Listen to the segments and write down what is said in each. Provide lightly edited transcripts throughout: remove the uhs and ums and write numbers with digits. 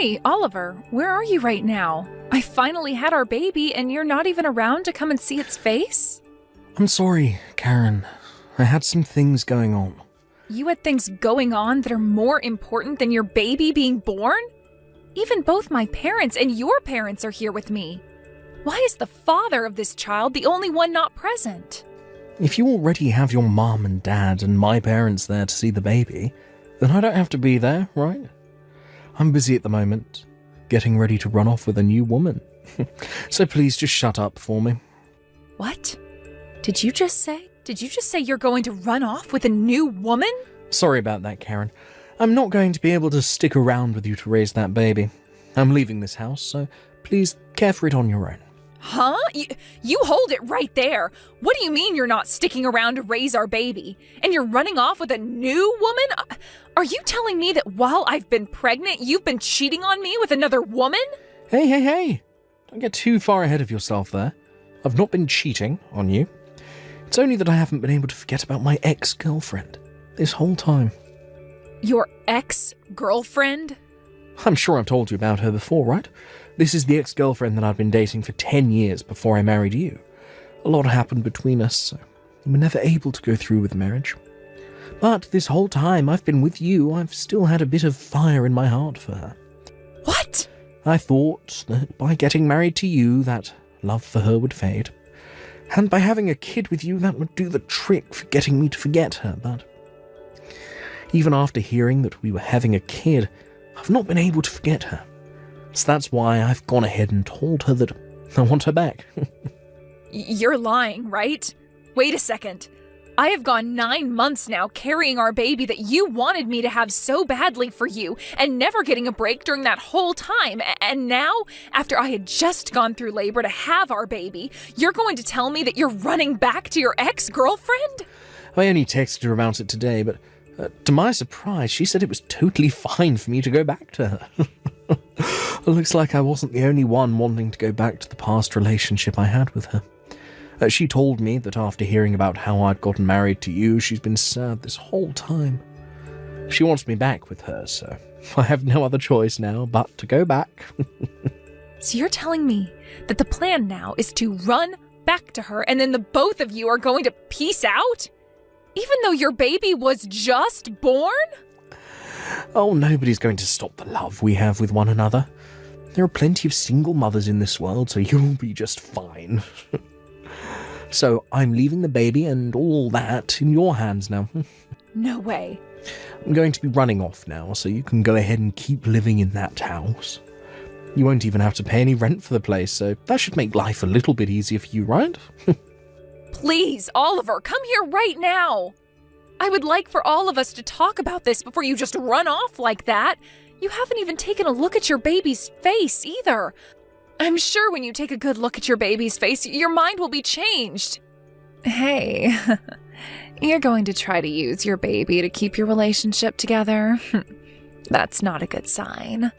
Hey, Oliver, where are you right now? I finally had our baby and you're not even around to come and see its face? I'm sorry, Karen. I had some things going on. You had things going on that are more important than your baby being born? Even both my parents and your parents are here with me. Why is the father of this child the only one not present? If you already have your mom and dad and my parents there to see the baby, then I don't have to be there, right? I'm busy at the moment, getting ready to run off with a new woman. So please just shut up for me. What? Did you just say you're going to run off with a new woman? Sorry about that, Karen. I'm not going to be able to stick around with you to raise that baby. I'm leaving this house, so please care for it on your own. Huh? You hold it right there. What do you mean you're not sticking around to raise our baby? And you're running off with a new woman? Are you telling me that while I've been pregnant, you've been cheating on me with another woman? Hey. Don't get too far ahead of yourself there. I've not been cheating on you. It's only that I haven't been able to forget about my ex-girlfriend this whole time. Your ex-girlfriend? I'm sure I've told you about her before, right? This is the ex-girlfriend that I've been dating for 10 years before I married you. A lot happened between us, so we were never able to go through with marriage. But this whole time I've been with you, I've still had a bit of fire in my heart for her. What? I thought that by getting married to you, that love for her would fade. And by having a kid with you, that would do the trick for getting me to forget her, but even after hearing that we were having a kid, I've not been able to forget her. So that's why I've gone ahead and told her that I want her back. You're lying, right? Wait a second. I have gone 9 months now carrying our baby that you wanted me to have so badly for you and never getting a break during that whole time. And now, after I had just gone through labor to have our baby, you're going to tell me that you're running back to your ex-girlfriend? I only texted her about it today, but to my surprise, she said it was totally fine for me to go back to her. It looks like I wasn't the only one wanting to go back to the past relationship I had with her. She told me that after hearing about how I'd gotten married to you, she's been sad this whole time. She wants me back with her, so I have no other choice now but to go back. So you're telling me that the plan now is to run back to her and then the both of you are going to peace out? Even though your baby was just born? Oh, nobody's going to stop the love we have with one another. There are plenty of single mothers in this world, so you'll be just fine. So I'm leaving the baby and all that in your hands now. No way. I'm going to be running off now, so you can go ahead and keep living in that house. You won't even have to pay any rent for the place, so that should make life a little bit easier for you, right? Please, Oliver, come here right now. I would like for all of us to talk about this before you just run off like that. You haven't even taken a look at your baby's face either. I'm sure when you take a good look at your baby's face, your mind will be changed. Hey, you're going to try to use your baby to keep your relationship together? That's not a good sign.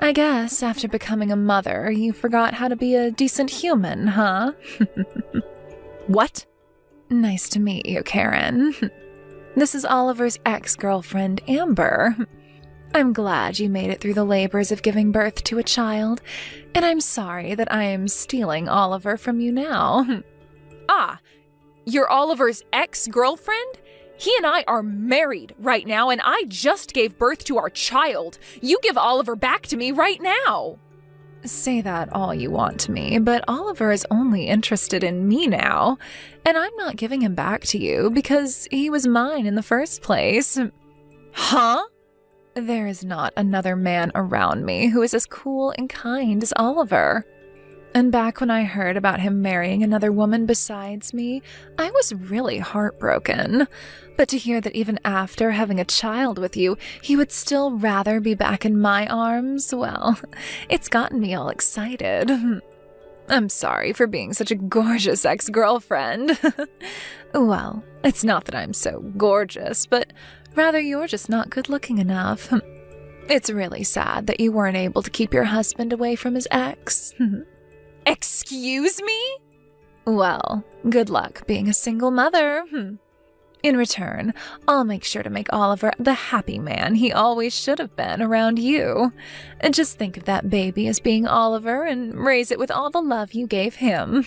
I guess after becoming a mother, you forgot how to be a decent human, huh? What? Nice to meet you, Karen. This is Oliver's ex-girlfriend, Amber. I'm glad you made it through the labors of giving birth to a child, and I'm sorry that I am stealing Oliver from you now. Ah, you're Oliver's ex-girlfriend? He and I are married right now, and I just gave birth to our child. You give Oliver back to me right now. Say that all you want to me, but Oliver is only interested in me now, and I'm not giving him back to you because he was mine in the first place. Huh? There is not another man around me who is as cool and kind as Oliver. And back when I heard about him marrying another woman besides me, I was really heartbroken. But to hear that even after having a child with you, he would still rather be back in my arms, well, it's gotten me all excited. I'm sorry for being such a gorgeous ex-girlfriend. Well, it's not that I'm so gorgeous, but rather you're just not good-looking enough. It's really sad that you weren't able to keep your husband away from his ex. Excuse me? Well, good luck being a single mother. In return, I'll make sure to make Oliver the happy man he always should have been around you. And just think of that baby as being Oliver and raise it with all the love you gave him.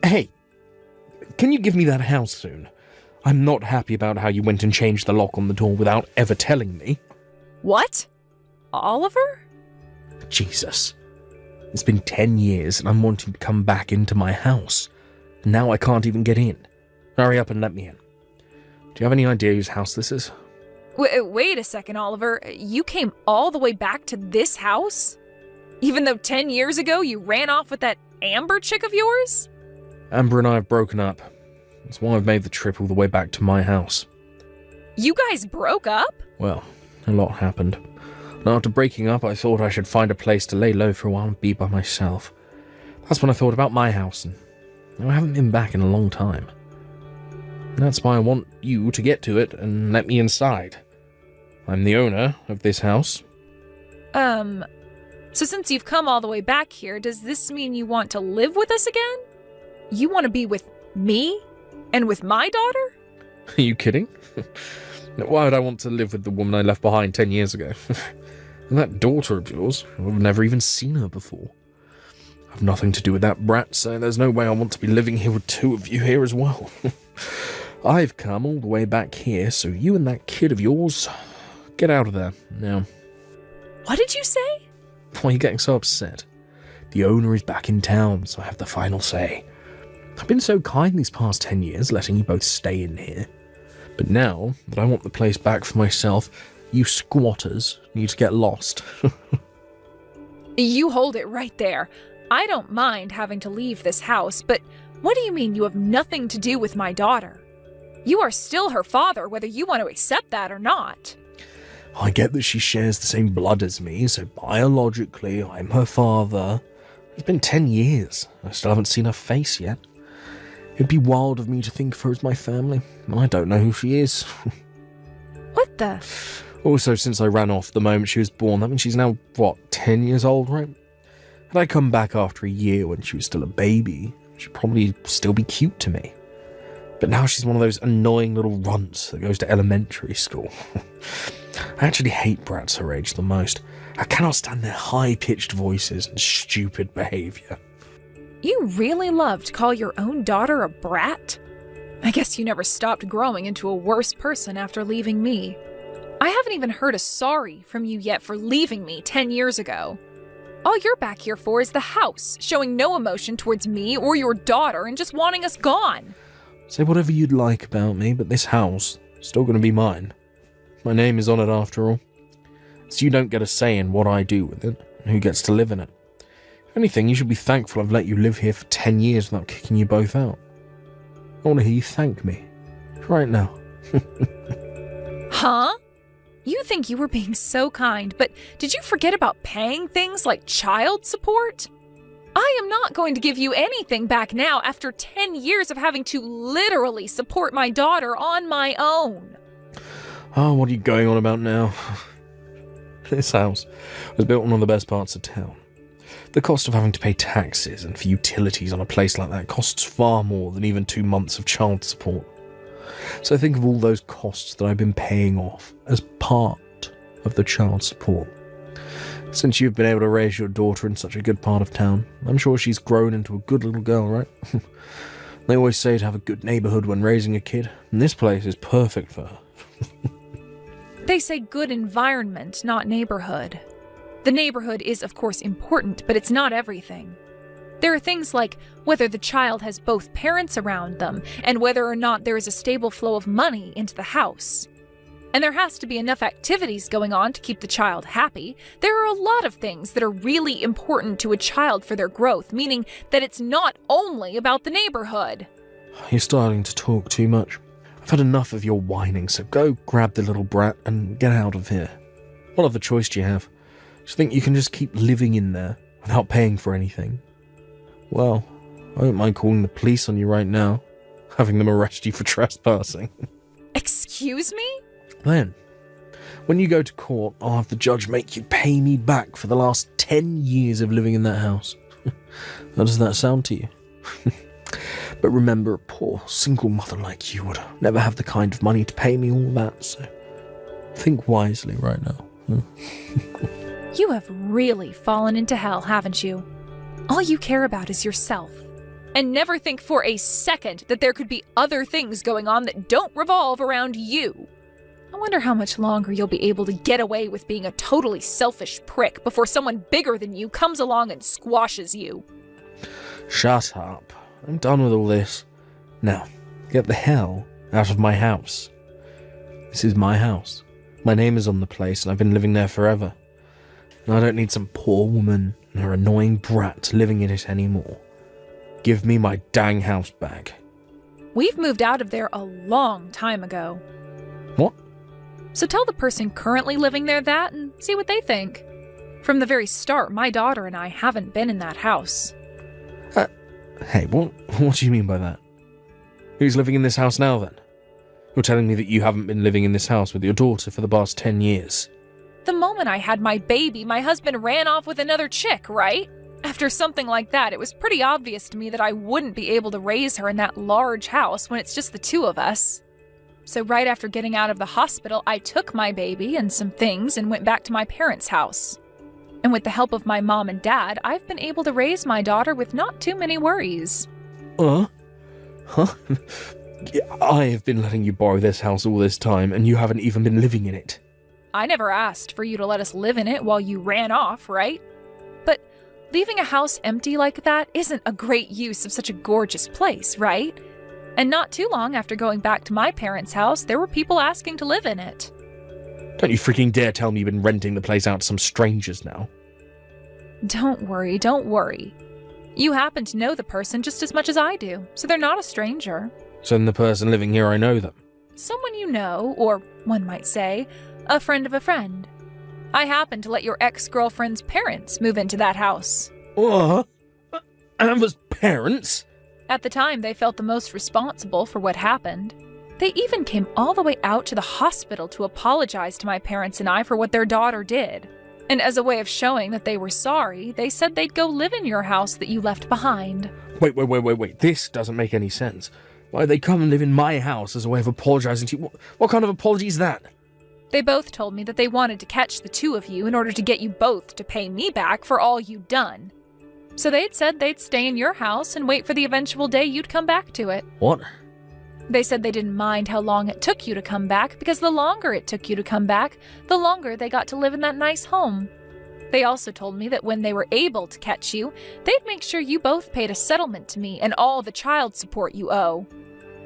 Hey, can you give me that house soon? I'm not happy about how you went and changed the lock on the door without ever telling me. What? Oliver? Jesus. It's been 10 years and I'm wanting to come back into my house. And now I can't even get in. Hurry up and let me in. Do you have any idea whose house this is? Wait a second, Oliver. You came all the way back to this house? Even though 10 years ago you ran off with that Amber chick of yours? Amber and I have broken up. That's why I've made the trip all the way back to my house. You guys broke up? Well, a lot happened. And after breaking up, I thought I should find a place to lay low for a while and be by myself. That's when I thought about my house, and I haven't been back in a long time. And that's why I want you to get to it and let me inside. I'm the owner of this house. So since you've come all the way back here, does this mean you want to live with us again? You want to be with me? And with my daughter? Are you kidding? Why would I want to live with the woman I left behind 10 years ago? And that daughter of yours, I've never even seen her before. I've nothing to do with that brat, so there's no way I want to be living here with two of you here as well. I've come all the way back here, so you and that kid of yours, get out of there now. What did you say? Why are you getting so upset? The owner is back in town, so I have the final say. I've been so kind these past 10 years, letting you both stay in here. But now that I want the place back for myself, you squatters need to get lost. You hold it right there. I don't mind having to leave this house, but what do you mean you have nothing to do with my daughter? You are still her father, whether you want to accept that or not. I get that she shares the same blood as me, so biologically I'm her father. It's been 10 years. I still haven't seen her face yet. It'd be wild of me to think of her as my family, and I don't know who she is. What the? Also, since I ran off the moment she was born, that means she's now, 10 years old, right? Had I come back after a year when she was still a baby, she'd probably still be cute to me. But now she's one of those annoying little runts that goes to elementary school. I actually hate brats her age the most. I cannot stand their high-pitched voices and stupid behaviour. You really love to call your own daughter a brat? I guess you never stopped growing into a worse person after leaving me. I haven't even heard a sorry from you yet for leaving me 10 years ago. All you're back here for is the house, showing no emotion towards me or your daughter and just wanting us gone. Say whatever you'd like about me, but this house is still going to be mine. My name is on it after all. So you don't get a say in what I do with it and who gets to live in it. If anything, you should be thankful I've let you live here for 10 years without kicking you both out. I want to hear you thank me. Right now. Huh? You think you were being so kind, but did you forget about paying things like child support? I am not going to give you anything back now after 10 years of having to literally support my daughter on my own. Oh, what are you going on about now? This house was built in one of the best parts of town. The cost of having to pay taxes and for utilities on a place like that costs far more than even 2 months of child support. So think of all those costs that I've been paying off as part of the child support. Since you've been able to raise your daughter in such a good part of town, I'm sure she's grown into a good little girl, right? They always say to have a good neighbourhood when raising a kid, and this place is perfect for her. They say good environment, not neighborhood. The neighborhood is, of course, important, but it's not everything. There are things like whether the child has both parents around them and whether or not there is a stable flow of money into the house. And there has to be enough activities going on to keep the child happy. There are a lot of things that are really important to a child for their growth, meaning that it's not only about the neighborhood. You're starting to talk too much. I've had enough of your whining, so go grab the little brat and get out of here. What other choice do you have? Do you think you can just keep living in there without paying for anything? Well, I don't mind calling the police on you right now, having them arrest you for trespassing. Excuse me? Then, when you go to court, I'll have the judge make you pay me back for the last 10 years of living in that house. How does that sound to you? But remember, a poor, single mother like you would never have the kind of money to pay me all that, so think wisely right now. You have really fallen into hell, haven't you? All you care about is yourself. And never think for a second that there could be other things going on that don't revolve around you. I wonder how much longer you'll be able to get away with being a totally selfish prick before someone bigger than you comes along and squashes you. Shut up. I'm done with all this. Now, get the hell out of my house. This is my house. My name is on the place and I've been living there forever. And I don't need some poor woman and her annoying brat living in it anymore. Give me my dang house back. We've moved out of there a long time ago. What? So tell the person currently living there that and see what they think. From the very start, my daughter and I haven't been in that house. Hey, what do you mean by that? Who's living in this house now then? You're telling me that you haven't been living in this house with your daughter for the past 10 years. The moment I had my baby, my husband ran off with another chick, right? After something like that, it was pretty obvious to me that I wouldn't be able to raise her in that large house when it's just the two of us. So right after getting out of the hospital, I took my baby and some things and went back to my parents' house. And with the help of my mom and dad, I've been able to raise my daughter with not too many worries. Huh? I have been letting you borrow this house all this time, and you haven't even been living in it. I never asked for you to let us live in it while you ran off, right? But leaving a house empty like that isn't a great use of such a gorgeous place, right? And not too long after going back to my parents' house, there were people asking to live in it. Don't you freaking dare tell me you've been renting the place out to some strangers now. Don't worry. You happen to know the person just as much as I do, so they're not a stranger. So then the person living here, I know them. Someone you know, or one might say, a friend of a friend. I happen to let your ex-girlfriend's parents move into that house. What? Amber's parents? At the time, they felt the most responsible for what happened. They even came all the way out to the hospital to apologize to my parents and I for what their daughter did. And as a way of showing that they were sorry, they said they'd go live in your house that you left behind. Wait. This doesn't make any sense. Why'd they come and live in my house as a way of apologizing to you? What kind of apology is that? They both told me that they wanted to catch the two of you in order to get you both to pay me back for all you'd done. So they'd said they'd stay in your house and wait for the eventual day you'd come back to it. What? They said they didn't mind how long it took you to come back, because the longer it took you to come back, the longer they got to live in that nice home. They also told me that when they were able to catch you, they'd make sure you both paid a settlement to me and all the child support you owe.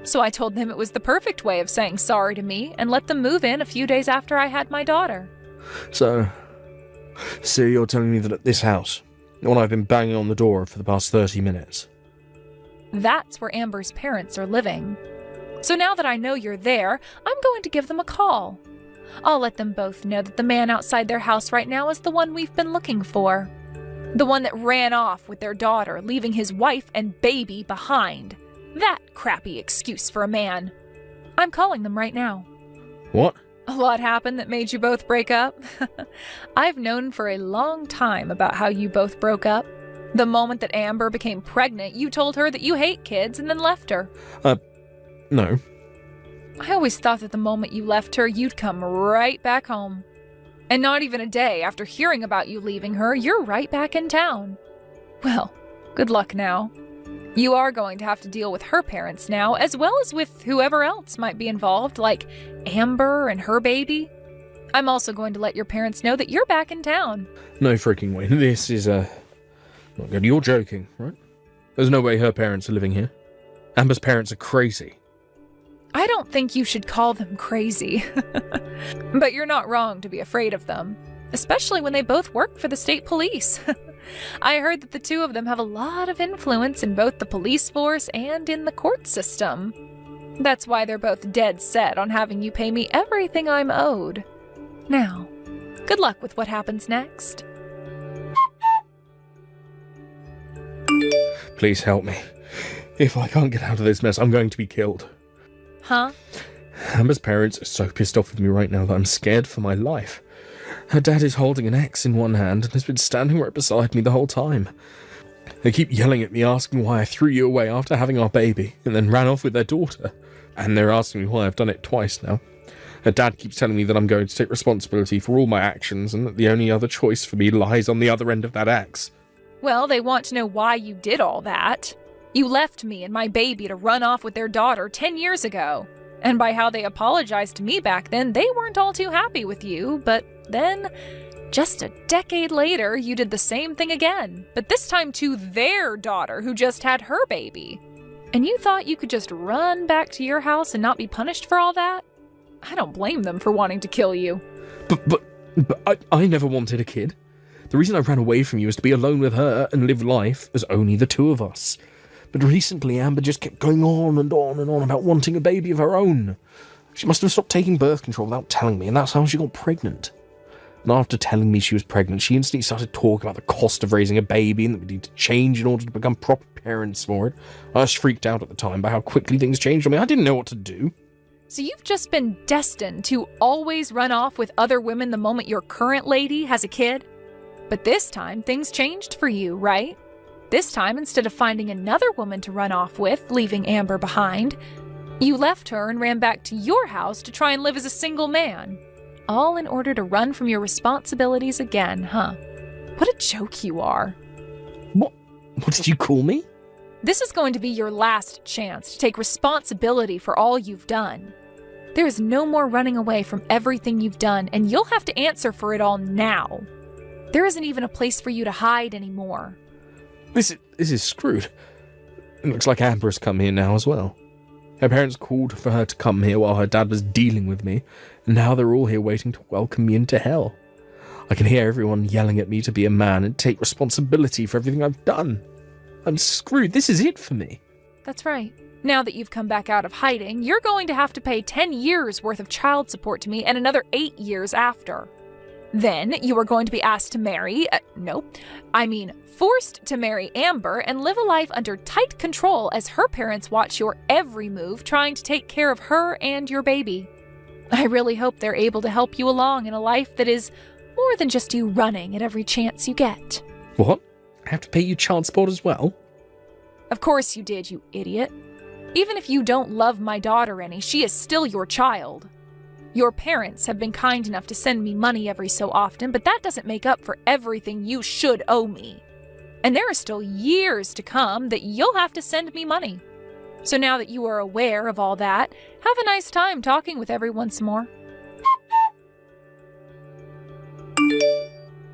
So I told them it was the perfect way of saying sorry to me and let them move in a few days after I had my daughter. So you're telling me that at this house, the one I've been banging on the door for the past 30 minutes. That's where Amber's parents are living. So now that I know you're there, I'm going to give them a call. I'll let them both know that the man outside their house right now is the one we've been looking for. The one that ran off with their daughter, leaving his wife and baby behind. That crappy excuse for a man. I'm calling them right now. What? A lot happened that made you both break up. I've known for a long time about how you both broke up. The moment that Amber became pregnant, you told her that you hate kids and then left her. No. I always thought that the moment you left her, you'd come right back home. And not even a day after hearing about you leaving her, you're right back in town. Well, good luck now. You are going to have to deal with her parents now, as well as with whoever else might be involved, like Amber and her baby. I'm also going to let your parents know that you're back in town. No freaking way. This is, not good. You're joking, right? There's no way her parents are living here. Amber's parents are crazy. I don't think you should call them crazy. But you're not wrong to be afraid of them, especially when they both work for the state police. I heard that the two of them have a lot of influence in both the police force and in the court system. That's why they're both dead set on having you pay me everything I'm owed. Now, good luck with what happens next. Please help me. If I can't get out of this mess, I'm going to be killed. Huh? Amber's parents are so pissed off with me right now that I'm scared for my life. Her dad is holding an axe in one hand and has been standing right beside me the whole time. They keep yelling at me, asking why I threw you away after having our baby, and then ran off with their daughter. And they're asking me why I've done it twice now. Her dad keeps telling me that I'm going to take responsibility for all my actions, and that the only other choice for me lies on the other end of that axe. Well, they want to know why you did all that. You left me and my baby to run off with their daughter 10 years ago. And by how they apologized to me back then, they weren't all too happy with you, but then, just a decade later, you did the same thing again, but this time to their daughter who just had her baby. And you thought you could just run back to your house and not be punished for all that? I don't blame them for wanting to kill you. But I never wanted a kid. The reason I ran away from you is to be alone with her and live life as only the two of us. But recently, Amber just kept going on and on and on about wanting a baby of her own. She must have stopped taking birth control without telling me, and that's how she got pregnant. And after telling me she was pregnant, she instantly started talking about the cost of raising a baby and that we need to change in order to become proper parents for it. I was freaked out at the time by how quickly things changed on me. I didn't know what to do. So you've just been destined to always run off with other women the moment your current lady has a kid? But this time, things changed for you, right? This time, instead of finding another woman to run off with, leaving Amber behind, you left her and ran back to your house to try and live as a single man. All in order to run from your responsibilities again, huh? What a joke you are. What did you call me? This is going to be your last chance to take responsibility for all you've done. There is no more running away from everything you've done, and you'll have to answer for it all now. There isn't even a place for you to hide anymore. This is screwed. It looks like Amber has come here now as well. Her parents called for her to come here while her dad was dealing with me, and now they're all here waiting to welcome me into hell. I can hear everyone yelling at me to be a man and take responsibility for everything I've done. I'm screwed. This is it for me. That's right. Now that you've come back out of hiding, you're going to have to pay 10 years worth of child support to me and another 8 years after. Then you are going to be asked to marry, forced to marry Amber and live a life under tight control as her parents watch your every move trying to take care of her and your baby. I really hope they're able to help you along in a life that is more than just you running at every chance you get. What? I have to pay you child support as well? Of course you did, you idiot. Even if you don't love my daughter any, she is still your child. Your parents have been kind enough to send me money every so often, but that doesn't make up for everything you should owe me. And there are still years to come that you'll have to send me money. So now that you are aware of all that, have a nice time talking with everyone some more.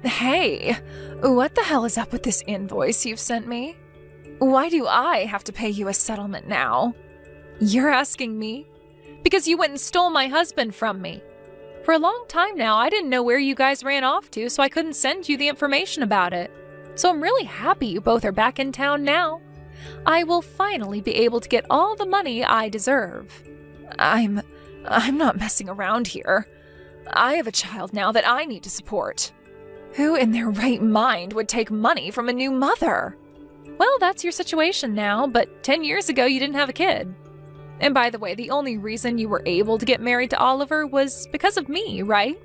Hey, what the hell is up with this invoice you've sent me? Why do I have to pay you a settlement now? You're asking me? Because you went and stole my husband from me. For a long time now, I didn't know where you guys ran off to, so I couldn't send you the information about it. So I'm really happy you both are back in town now. I will finally be able to get all the money I deserve. I'm not messing around here. I have a child now that I need to support. Who in their right mind would take money from a new mother? Well, that's your situation now, but 10 years ago you didn't have a kid. And by the way, the only reason you were able to get married to Oliver was because of me, right?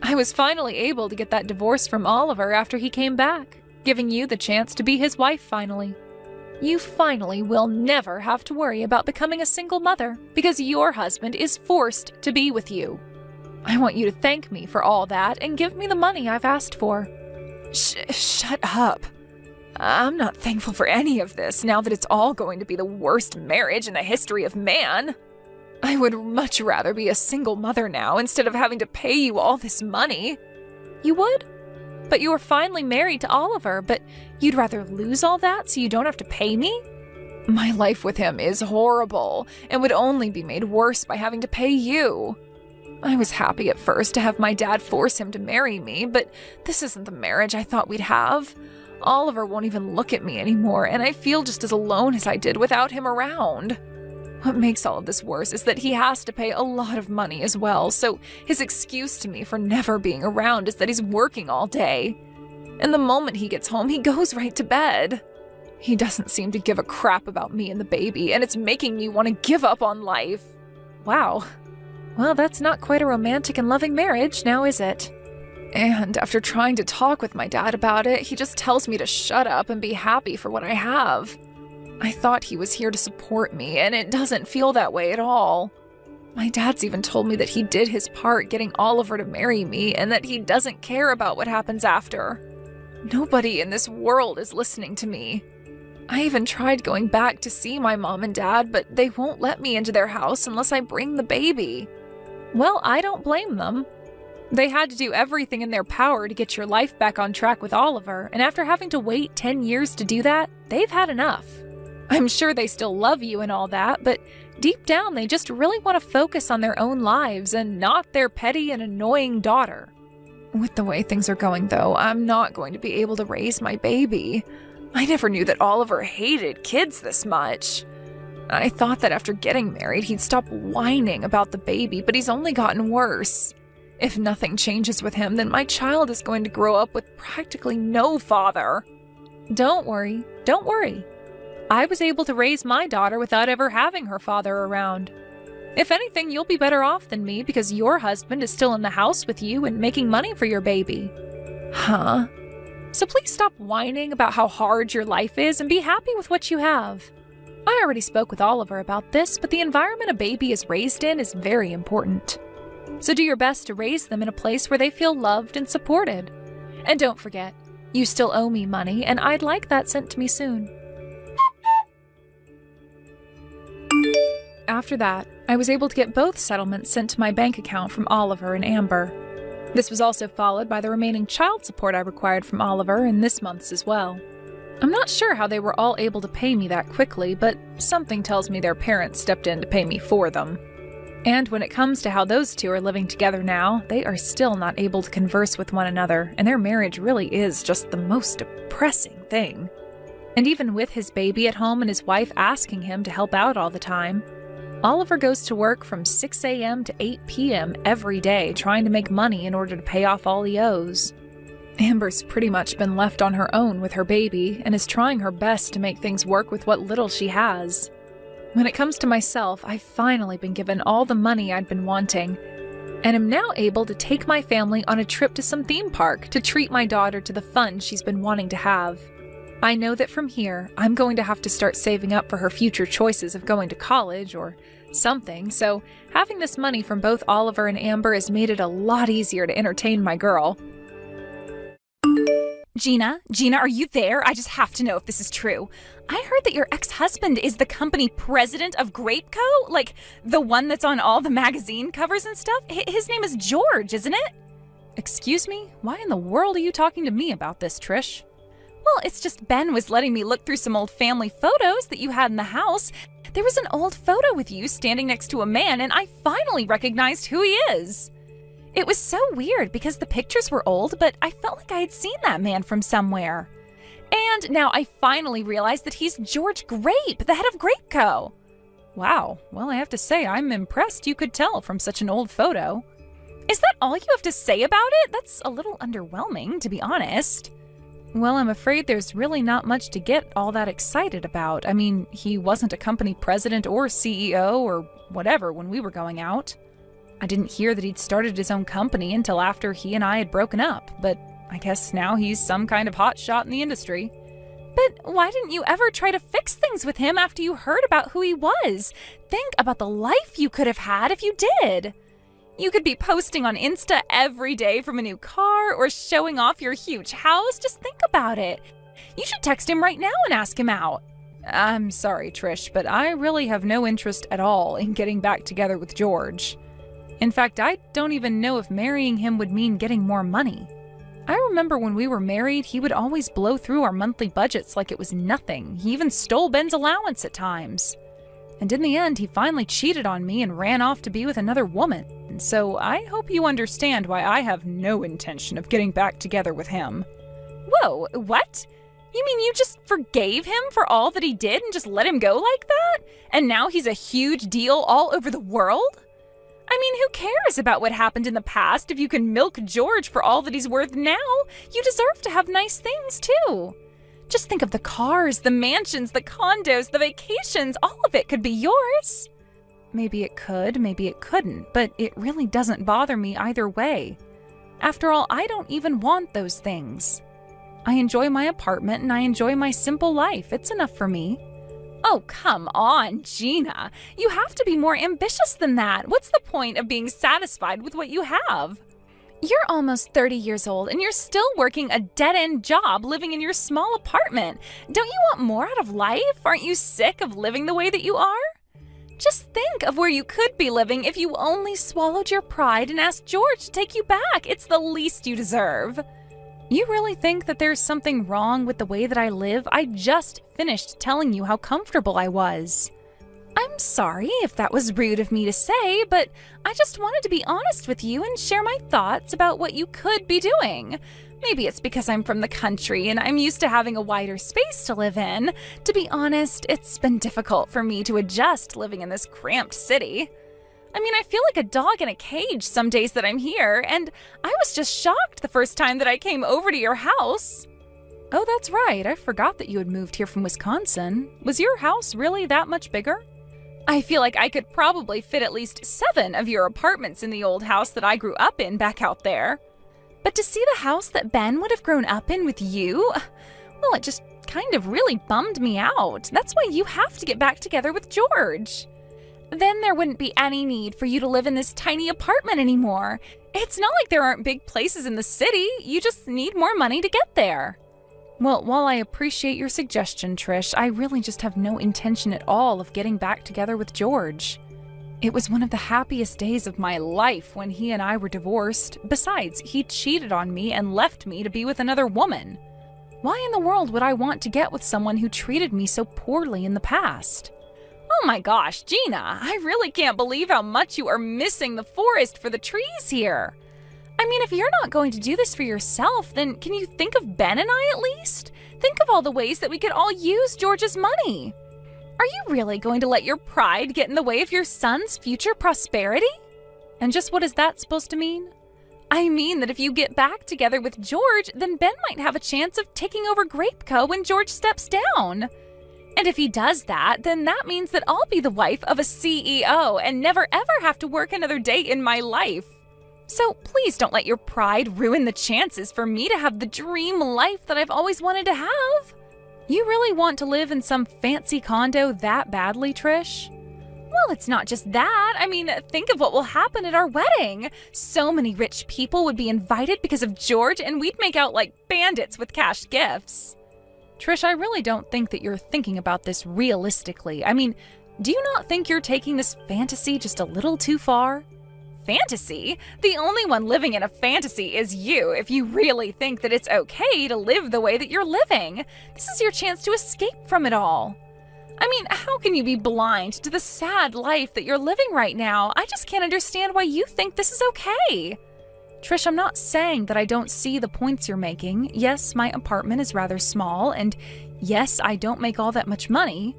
I was finally able to get that divorce from Oliver after he came back, giving you the chance to be his wife finally. You finally will never have to worry about becoming a single mother because your husband is forced to be with you. I want you to thank me for all that and give me the money I've asked for. Shut up. I'm not thankful for any of this now that it's all going to be the worst marriage in the history of man. I would much rather be a single mother now instead of having to pay you all this money. You would? But you are finally married to Oliver, but you'd rather lose all that so you don't have to pay me? My life with him is horrible and would only be made worse by having to pay you. I was happy at first to have my dad force him to marry me, but this isn't the marriage I thought we'd have. Oliver won't even look at me anymore, and I feel just as alone as I did without him around. What makes all of this worse is that he has to pay a lot of money as well, so his excuse to me for never being around is that he's working all day. And the moment he gets home, he goes right to bed. He doesn't seem to give a crap about me and the baby, and it's making me want to give up on life. Wow. Well, that's not quite a romantic and loving marriage, now is it? And after trying to talk with my dad about it, he just tells me to shut up and be happy for what I have. I thought he was here to support me, and it doesn't feel that way at all. My dad's even told me that he did his part getting Oliver to marry me and that he doesn't care about what happens after. Nobody in this world is listening to me. I even tried going back to see my mom and dad, but they won't let me into their house unless I bring the baby. Well, I don't blame them. They had to do everything in their power to get your life back on track with Oliver, and after having to wait 10 years to do that, they've had enough. I'm sure they still love you and all that, but deep down they just really want to focus on their own lives and not their petty and annoying daughter. With the way things are going, though, I'm not going to be able to raise my baby. I never knew that Oliver hated kids this much. I thought that after getting married, he'd stop whining about the baby, but he's only gotten worse. If nothing changes with him, then my child is going to grow up with practically no father. Don't worry. I was able to raise my daughter without ever having her father around. If anything, you'll be better off than me because your husband is still in the house with you and making money for your baby. Huh? So please stop whining about how hard your life is and be happy with what you have. I already spoke with Oliver about this, but the environment a baby is raised in is very important. So do your best to raise them in a place where they feel loved and supported. And don't forget, you still owe me money, and I'd like that sent to me soon. After that, I was able to get both settlements sent to my bank account from Oliver and Amber. This was also followed by the remaining child support I required from Oliver and this month's as well. I'm not sure how they were all able to pay me that quickly, but something tells me their parents stepped in to pay me for them. And when it comes to how those two are living together now, they are still not able to converse with one another, and their marriage really is just the most depressing thing. And even with his baby at home and his wife asking him to help out all the time, Oliver goes to work from 6 a.m. to 8 p.m. every day trying to make money in order to pay off all he owes. Amber's pretty much been left on her own with her baby and is trying her best to make things work with what little she has. When it comes to myself, I've finally been given all the money I'd been wanting, and am now able to take my family on a trip to some theme park to treat my daughter to the fun she's been wanting to have. I know that from here, I'm going to have to start saving up for her future choices of going to college or something, so having this money from both Oliver and Amber has made it a lot easier to entertain my girl. Gina, are you there? I just have to know if this is true. I heard that your ex-husband is the company president of Grapeco? Like, the one that's on all the magazine covers and stuff? His name is George, isn't it? Excuse me? Why in the world are you talking to me about this, Trish? Well, it's just Ben was letting me look through some old family photos that you had in the house. There was an old photo with you standing next to a man, and I finally recognized who he is. It was so weird because the pictures were old, but I felt like I had seen that man from somewhere. And now I finally realized that he's George Grape, the head of Grapeco. Wow, well, I have to say I'm impressed you could tell from such an old photo. Is that all you have to say about it? That's a little underwhelming, to be honest. Well, I'm afraid there's really not much to get all that excited about. I mean, he wasn't a company president or CEO or whatever when we were going out. I didn't hear that he'd started his own company until after he and I had broken up, but I guess now he's some kind of hot shot in the industry. But why didn't you ever try to fix things with him after you heard about who he was? Think about the life you could have had if you did. You could be posting on Insta every day from a new car or showing off your huge house. Just think about it. You should text him right now and ask him out. I'm sorry, Trish, but I really have no interest at all in getting back together with George. In fact, I don't even know if marrying him would mean getting more money. I remember when we were married, he would always blow through our monthly budgets like it was nothing. He even stole Ben's allowance at times. And in the end, he finally cheated on me and ran off to be with another woman. So I hope you understand why I have no intention of getting back together with him. Whoa, what? You mean you just forgave him for all that he did and just let him go like that? And now he's a huge deal all over the world? I mean, who cares about what happened in the past if you can milk George for all that he's worth now? You deserve to have nice things, too. Just think of the cars, the mansions, the condos, the vacations. All of it could be yours. Maybe it could, maybe it couldn't, but it really doesn't bother me either way. After all, I don't even want those things. I enjoy my apartment and I enjoy my simple life. It's enough for me. Oh, come on, Gina. You have to be more ambitious than that. What's the point of being satisfied with what you have? You're almost 30 years old and you're still working a dead-end job living in your small apartment. Don't you want more out of life? Aren't you sick of living the way that you are? Just think of where you could be living if you only swallowed your pride and asked George to take you back. It's the least you deserve. You really think that there's something wrong with the way that I live? I just finished telling you how comfortable I was. I'm sorry if that was rude of me to say, but I just wanted to be honest with you and share my thoughts about what you could be doing. Maybe it's because I'm from the country and I'm used to having a wider space to live in. To be honest, it's been difficult for me to adjust living in this cramped city. I mean, I feel like a dog in a cage some days that I'm here, and I was just shocked the first time that I came over to your house. Oh, that's right. I forgot that you had moved here from Wisconsin. Was your house really that much bigger? I feel like I could probably fit at least 7 of your apartments in the old house that I grew up in back out there. But to see the house that Ben would have grown up in with you, well, it just kind of really bummed me out. That's why you have to get back together with George. Then there wouldn't be any need for you to live in this tiny apartment anymore. It's not like there aren't big places in the city. You just need more money to get there. Well, while I appreciate your suggestion, Trish, I really just have no intention at all of getting back together with George. It was one of the happiest days of my life when he and I were divorced. Besides, he cheated on me and left me to be with another woman. Why in the world would I want to get with someone who treated me so poorly in the past? Oh my gosh, Gina, I really can't believe how much you are missing the forest for the trees here. I mean, if you're not going to do this for yourself, then can you think of Ben and I at least? Think of all the ways that we could all use George's money. Are you really going to let your pride get in the way of your son's future prosperity? And just what is that supposed to mean? I mean that if you get back together with George, then Ben might have a chance of taking over Grape Co. when George steps down. And if he does that, then that means that I'll be the wife of a CEO and never ever have to work another day in my life. So please don't let your pride ruin the chances for me to have the dream life that I've always wanted to have. You really want to live in some fancy condo that badly, Trish? Well, it's not just that. I mean, think of what will happen at our wedding. So many rich people would be invited because of George, and we'd make out like bandits with cash gifts. Trish, I really don't think that you're thinking about this realistically. I mean, do you not think you're taking this fantasy just a little too far? Fantasy? The only one living in a fantasy is you if you really think that it's okay to live the way that you're living. This is your chance to escape from it all. I mean, how can you be blind to the sad life that you're living right now? I just can't understand why you think this is okay. Trish, I'm not saying that I don't see the points you're making. Yes, my apartment is rather small, and yes, I don't make all that much money.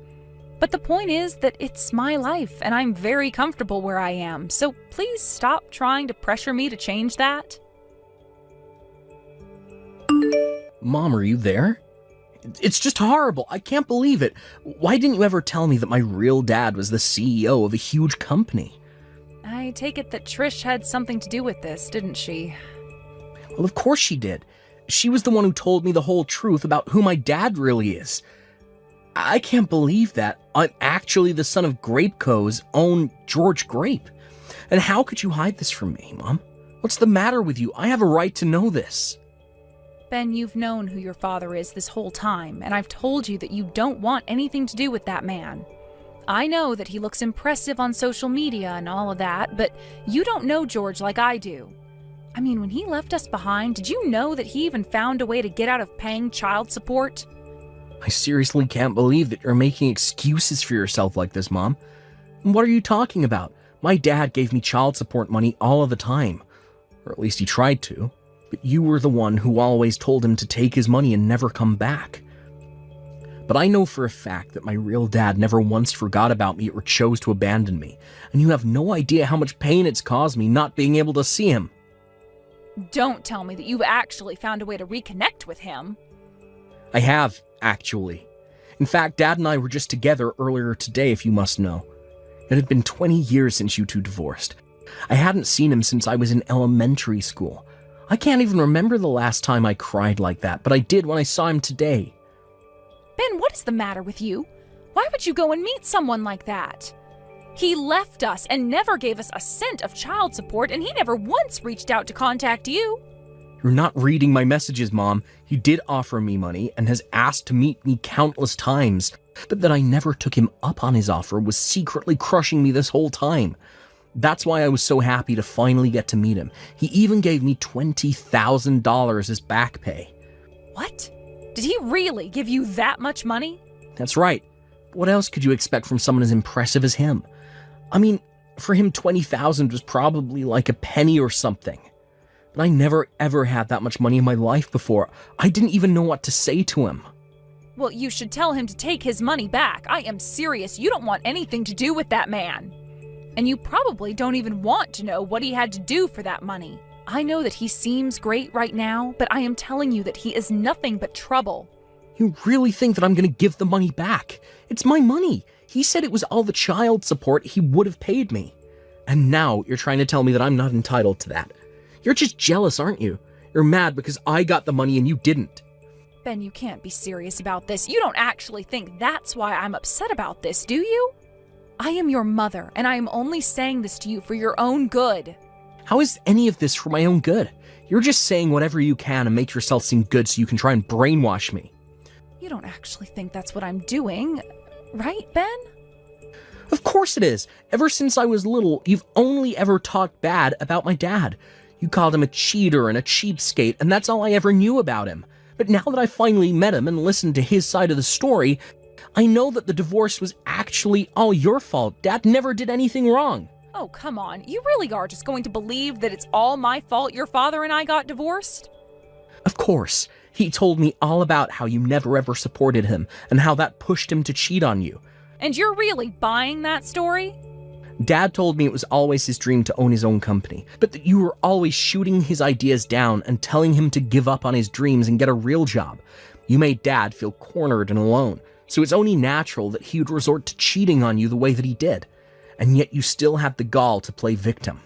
But the point is that it's my life, and I'm very comfortable where I am. So please stop trying to pressure me to change that. Mom, are you there? It's just horrible. I can't believe it. Why didn't you ever tell me that my real dad was the CEO of a huge company? I take it that Trish had something to do with this, didn't she? Well, of course she did. She was the one who told me the whole truth about who my dad really is. I can't believe that I'm actually the son of Grape Co.'s own George Grape. And how could you hide this from me, Mom? What's the matter with you? I have a right to know this. Ben, you've known who your father is this whole time, and I've told you that you don't want anything to do with that man. I know that he looks impressive on social media and all of that, but you don't know George like I do. I mean, when he left us behind, did you know that he even found a way to get out of paying child support? I seriously can't believe that you're making excuses for yourself like this, Mom. What are you talking about? My dad gave me child support money all of the time. Or at least he tried to. But you were the one who always told him to take his money and never come back. But I know for a fact that my real dad never once forgot about me or chose to abandon me. And you have no idea how much pain it's caused me not being able to see him. Don't tell me that you've actually found a way to reconnect with him. I have, actually. In fact, Dad and I were just together earlier today, if you must know. It had been 20 years since you two divorced. I hadn't seen him since I was in elementary school. I can't even remember the last time I cried like that, but I did when I saw him today. Ben, what is the matter with you? Why would you go and meet someone like that? He left us and never gave us a cent of child support, and he never once reached out to contact you. You're not reading my messages, Mom. He did offer me money and has asked to meet me countless times, but that I never took him up on his offer was secretly crushing me this whole time. That's why I was so happy to finally get to meet him. He even gave me $20,000 as back pay. What? Did he really give you that much money? That's right. What else could you expect from someone as impressive as him? I mean, for him, $20,000 was probably like a penny or something. But I never ever had that much money in my life before. I didn't even know what to say to him. Well, you should tell him to take his money back. I am serious. You don't want anything to do with that man. And you probably don't even want to know what he had to do for that money. I know that he seems great right now, but I am telling you that he is nothing but trouble. You really think that I'm going to give the money back? It's my money. He said it was all the child support he would have paid me. And now you're trying to tell me that I'm not entitled to that. You're just jealous, aren't you? You're mad because I got the money and you didn't. Ben, you can't be serious about this. You don't actually think that's why I'm upset about this, do you? I am your mother, and I am only saying this to you for your own good. How is any of this for my own good? You're just saying whatever you can and make yourself seem good so you can try and brainwash me. You don't actually think that's what I'm doing, right, Ben? Of course it is. Ever since I was little, you've only ever talked bad about my dad. You called him a cheater and a cheapskate, and that's all I ever knew about him. But now that I finally met him and listened to his side of the story, I know that the divorce was actually all your fault. Dad never did anything wrong. Oh, come on. You really are just going to believe that it's all my fault your father and I got divorced? Of course. He told me all about how you never ever supported him and how that pushed him to cheat on you. And you're really buying that story? Dad told me it was always his dream to own his own company, but that you were always shooting his ideas down and telling him to give up on his dreams and get a real job. You made Dad feel cornered and alone, so it's only natural that he would resort to cheating on you the way that he did. And yet you still had the gall to play victim.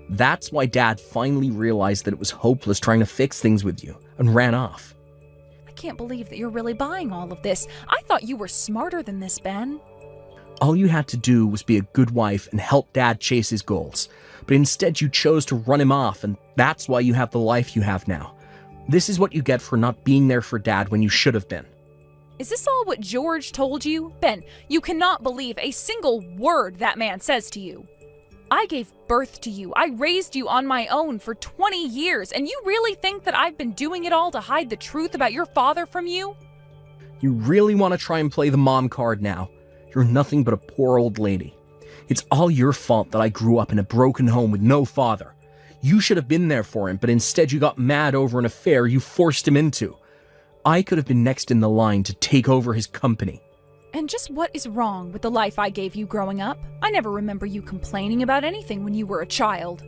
That's why Dad finally realized that it was hopeless trying to fix things with you and ran off. I can't believe that you're really buying all of this. I thought you were smarter than this, Ben. All you had to do was be a good wife and help Dad chase his goals. But instead you chose to run him off, and that's why you have the life you have now. This is what you get for not being there for Dad when you should have been. Is this all what George told you? Ben, you cannot believe a single word that man says to you. I gave birth to you. I raised you on my own for 20 years, and you really think that I've been doing it all to hide the truth about your father from you? You really want to try and play the mom card now? You're nothing but a poor old lady. It's all your fault that I grew up in a broken home with no father. You should have been there for him, but instead you got mad over an affair you forced him into. I could have been next in the line to take over his company. And just what is wrong with the life I gave you growing up? I never remember you complaining about anything when you were a child.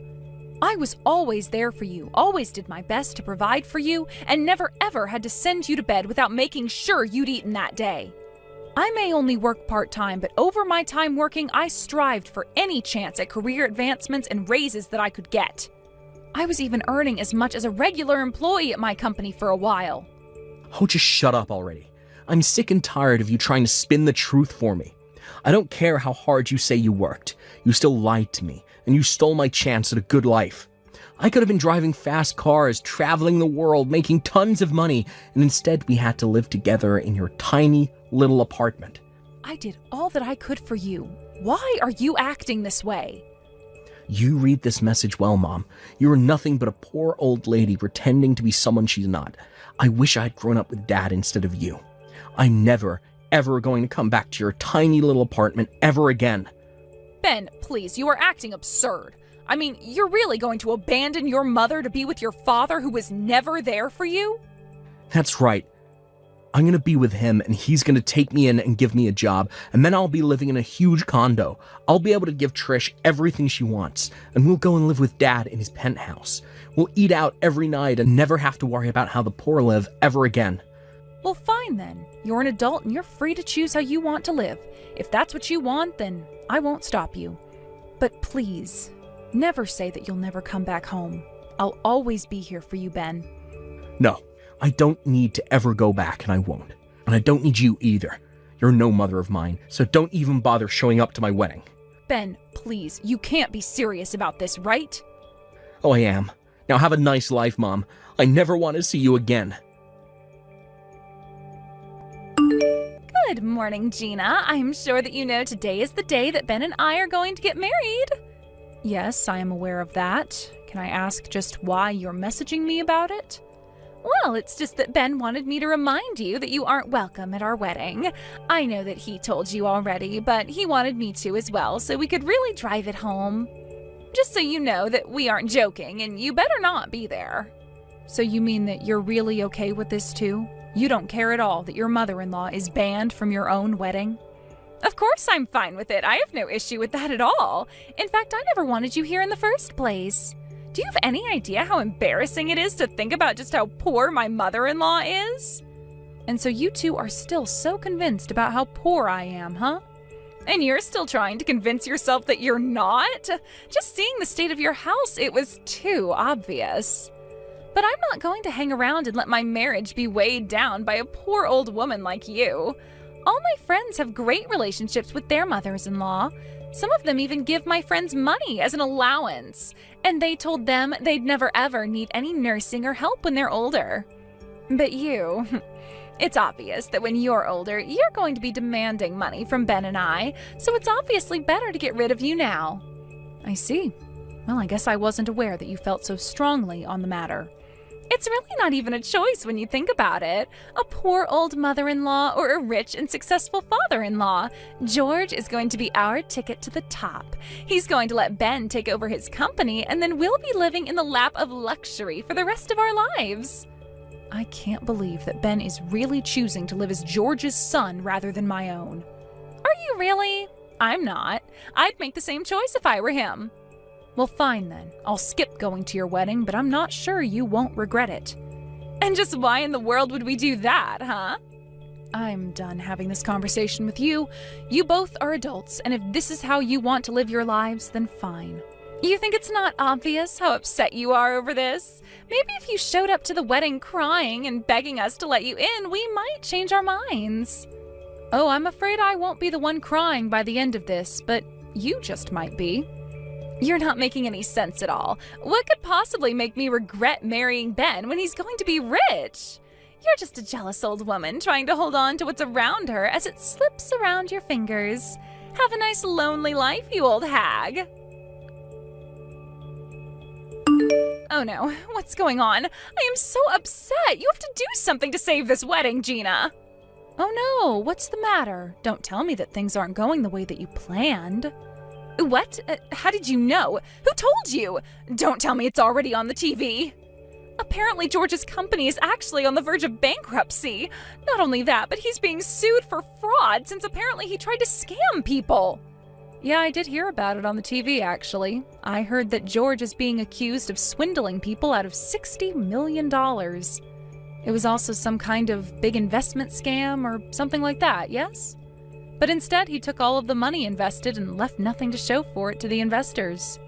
I was always there for you, always did my best to provide for you, and never ever had to send you to bed without making sure you'd eaten that day. I may only work part-time, but over my time working, I strived for any chance at career advancements and raises that I could get. I was even earning as much as a regular employee at my company for a while. Oh, just shut up already. I'm sick and tired of you trying to spin the truth for me. I don't care how hard you say you worked. You still lied to me, and you stole my chance at a good life. I could have been driving fast cars, traveling the world, making tons of money, and instead we had to live together in your tiny little apartment. I did all that I could for you. Why are you acting this way? You read this message well, Mom. You are nothing but a poor old lady pretending to be someone she's not. I wish I'd grown up with Dad instead of you. I'm never, ever going to come back to your tiny little apartment ever again. Ben, please, you are acting absurd. I mean, you're really going to abandon your mother to be with your father who was never there for you? That's right. I'm going to be with him, and he's going to take me in and give me a job, and then I'll be living in a huge condo. I'll be able to give Trish everything she wants, and we'll go and live with Dad in his penthouse. We'll eat out every night and never have to worry about how the poor live ever again. Well, fine then. You're an adult and you're free to choose how you want to live. If that's what you want, then I won't stop you. But please, never say that you'll never come back home. I'll always be here for you, Ben. No, I don't need to ever go back, and I won't. And I don't need you either. You're no mother of mine, so don't even bother showing up to my wedding. Ben, please, you can't be serious about this, right? Oh, I am. Now have a nice life, Mom. I never want to see you again. Good morning, Gina. I'm sure that you know today is the day that Ben and I are going to get married. Yes, I am aware of that. Can I ask just why you're messaging me about it? Well, it's just that Ben wanted me to remind you that you aren't welcome at our wedding. I know that he told you already, but he wanted me to as well, so we could really drive it home. Just so you know that we aren't joking, and you better not be there. So you mean that you're really okay with this too? You don't care at all that your mother-in-law is banned from your own wedding? Of course I'm fine with it. I have no issue with that at all. In fact, I never wanted you here in the first place. Do you have any idea how embarrassing it is to think about just how poor my mother-in-law is? And so you two are still so convinced about how poor I am, huh? And you're still trying to convince yourself that you're not? Just seeing the state of your house, it was too obvious. But I'm not going to hang around and let my marriage be weighed down by a poor old woman like you. All my friends have great relationships with their mothers-in-law. Some of them even give my friends money as an allowance, and they told them they'd never ever need any nursing or help when they're older. But you, it's obvious that when you're older, you're going to be demanding money from Ben and I, so it's obviously better to get rid of you now. I see. Well, I guess I wasn't aware that you felt so strongly on the matter. It's really not even a choice when you think about it. A poor old mother-in-law or a rich and successful father-in-law. George is going to be our ticket to the top. He's going to let Ben take over his company, and then we'll be living in the lap of luxury for the rest of our lives. I can't believe that Ben is really choosing to live as George's son rather than my own. Are you really? I'm not. I'd make the same choice if I were him. Well, fine then. I'll skip going to your wedding, but I'm not sure you won't regret it. And just why in the world would we do that, huh? I'm done having this conversation with you. You both are adults, and if this is how you want to live your lives, then fine. You think it's not obvious how upset you are over this? Maybe if you showed up to the wedding crying and begging us to let you in, we might change our minds. Oh, I'm afraid I won't be the one crying by the end of this, but you just might be. You're not making any sense at all. What could possibly make me regret marrying Ben when he's going to be rich? You're just a jealous old woman trying to hold on to what's around her as it slips around your fingers. Have a nice lonely life, you old hag. Oh no, what's going on? I am so upset. You have to do something to save this wedding, Gina. Oh no, what's the matter? Don't tell me that things aren't going the way that you planned. What? How did you know? Who told you? Don't tell me it's already on the TV. Apparently George's company is actually on the verge of bankruptcy. Not only that, but he's being sued for fraud since apparently he tried to scam people. Yeah, I did hear about it on the TV, actually. I heard that George is being accused of swindling people out of $60 million. It was also some kind of big investment scam or something like that, yes? But instead, he took all of the money invested and left nothing to show for it to the investors.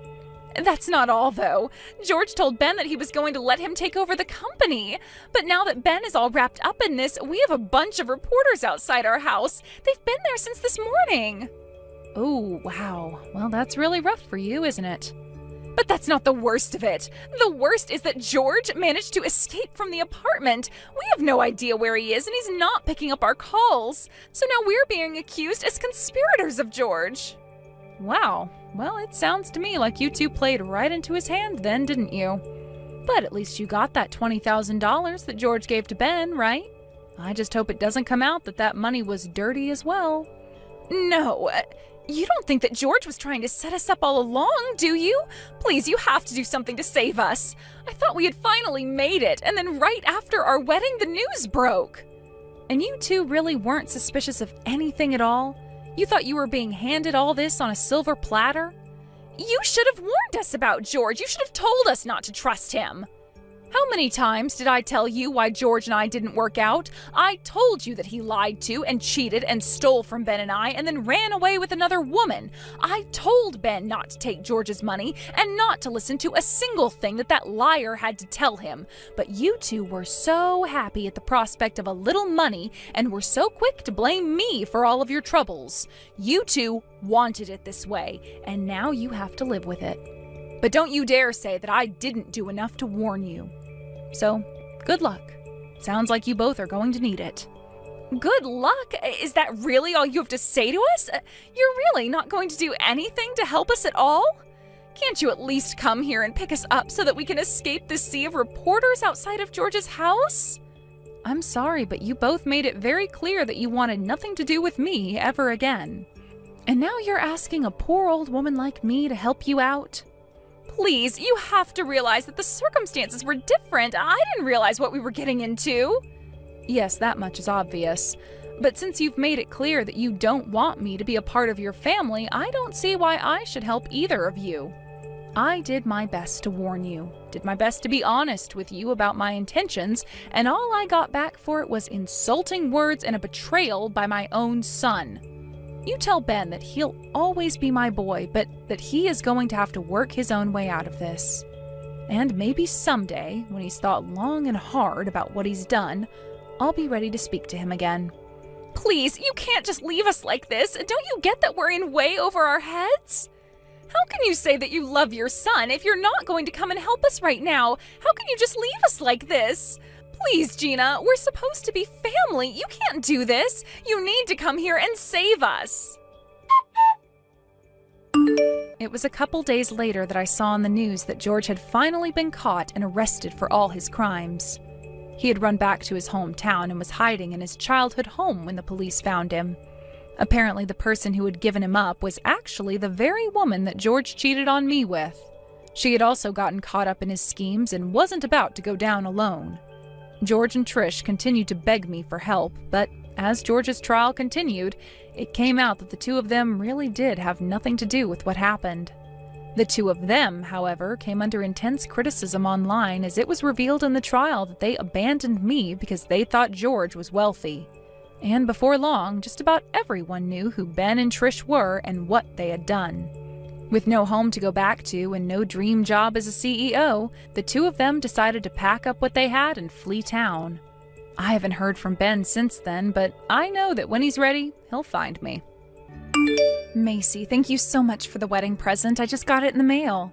That's not all, though. George told Ben that he was going to let him take over the company. But now that Ben is all wrapped up in this, we have a bunch of reporters outside our house. They've been there since this morning. Oh, wow. Well, that's really rough for you, isn't it? But that's not the worst of it. The worst is that George managed to escape from the apartment. We have no idea where he is, and he's not picking up our calls. So now we're being accused as conspirators of George. Wow. Well, it sounds to me like you two played right into his hand then, didn't you? But at least you got that $20,000 that George gave to Ben, right? I just hope it doesn't come out that that money was dirty as well. No. You don't think that George was trying to set us up all along, do you? Please, you have to do something to save us. I thought we had finally made it, and then right after our wedding, the news broke. And you two really weren't suspicious of anything at all? You thought you were being handed all this on a silver platter? You should have warned us about George. You should have told us not to trust him. How many times did I tell you why George and I didn't work out? I told you that he lied to and cheated and stole from Ben and I and then ran away with another woman. I told Ben not to take George's money and not to listen to a single thing that liar had to tell him. But you two were so happy at the prospect of a little money and were so quick to blame me for all of your troubles. You two wanted it this way, and now you have to live with it. But don't you dare say that I didn't do enough to warn you. So, good luck. Sounds like you both are going to need it. Good luck? Is that really all you have to say to us? You're really not going to do anything to help us at all? Can't you at least come here and pick us up so that we can escape the sea of reporters outside of George's house? I'm sorry, but you both made it very clear that you wanted nothing to do with me ever again. And now you're asking a poor old woman like me to help you out? Please, you have to realize that the circumstances were different. I didn't realize what we were getting into. Yes, that much is obvious. But since you've made it clear that you don't want me to be a part of your family, I don't see why I should help either of you. I did my best to warn you, did my best to be honest with you about my intentions, and all I got back for it was insulting words and a betrayal by my own son. You tell Ben that he'll always be my boy, but that he is going to have to work his own way out of this. And maybe someday, when he's thought long and hard about what he's done, I'll be ready to speak to him again. Please, you can't just leave us like this. Don't you get that we're in way over our heads? How can you say that you love your son if you're not going to come and help us right now? How can you just leave us like this? Please, Gina, we're supposed to be family. You can't do this. You need to come here and save us. It was a couple days later that I saw on the news that George had finally been caught and arrested for all his crimes. He had run back to his hometown and was hiding in his childhood home when the police found him. Apparently, the person who had given him up was actually the very woman that George cheated on me with. She had also gotten caught up in his schemes and wasn't about to go down alone. George and Trish continued to beg me for help, but as George's trial continued, it came out that the two of them really did have nothing to do with what happened. The two of them, however, came under intense criticism online as it was revealed in the trial that they abandoned me because they thought George was wealthy. And before long, just about everyone knew who Ben and Trish were and what they had done. With no home to go back to and no dream job as a CEO, the two of them decided to pack up what they had and flee town. I haven't heard from Ben since then, but I know that when he's ready, he'll find me. Macy, thank you so much for the wedding present. I just got it in the mail.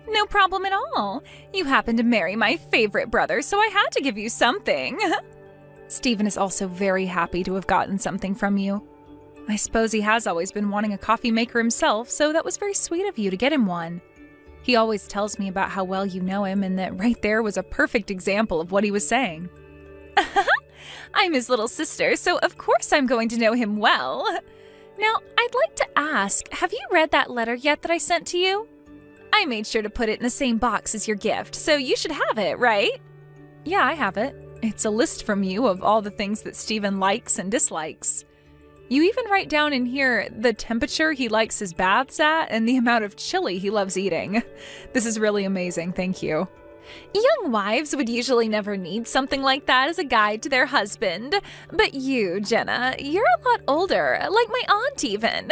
No problem at all. You happened to marry my favorite brother, so I had to give you something. Stephen is also very happy to have gotten something from you. I suppose he has always been wanting a coffee maker himself, so that was very sweet of you to get him one. He always tells me about how well you know him, and that right there was a perfect example of what he was saying. I'm his little sister, so of course I'm going to know him well. Now, I'd like to ask, have you read that letter yet that I sent to you? I made sure to put it in the same box as your gift, so you should have it, right? Yeah, I have it. It's a list from you of all the things that Stephen likes and dislikes. You even write down in here the temperature he likes his baths at and the amount of chili he loves eating. This is really amazing, thank you. Young wives would usually never need something like that as a guide to their husband. But you, Jenna, you're a lot older, like my aunt even.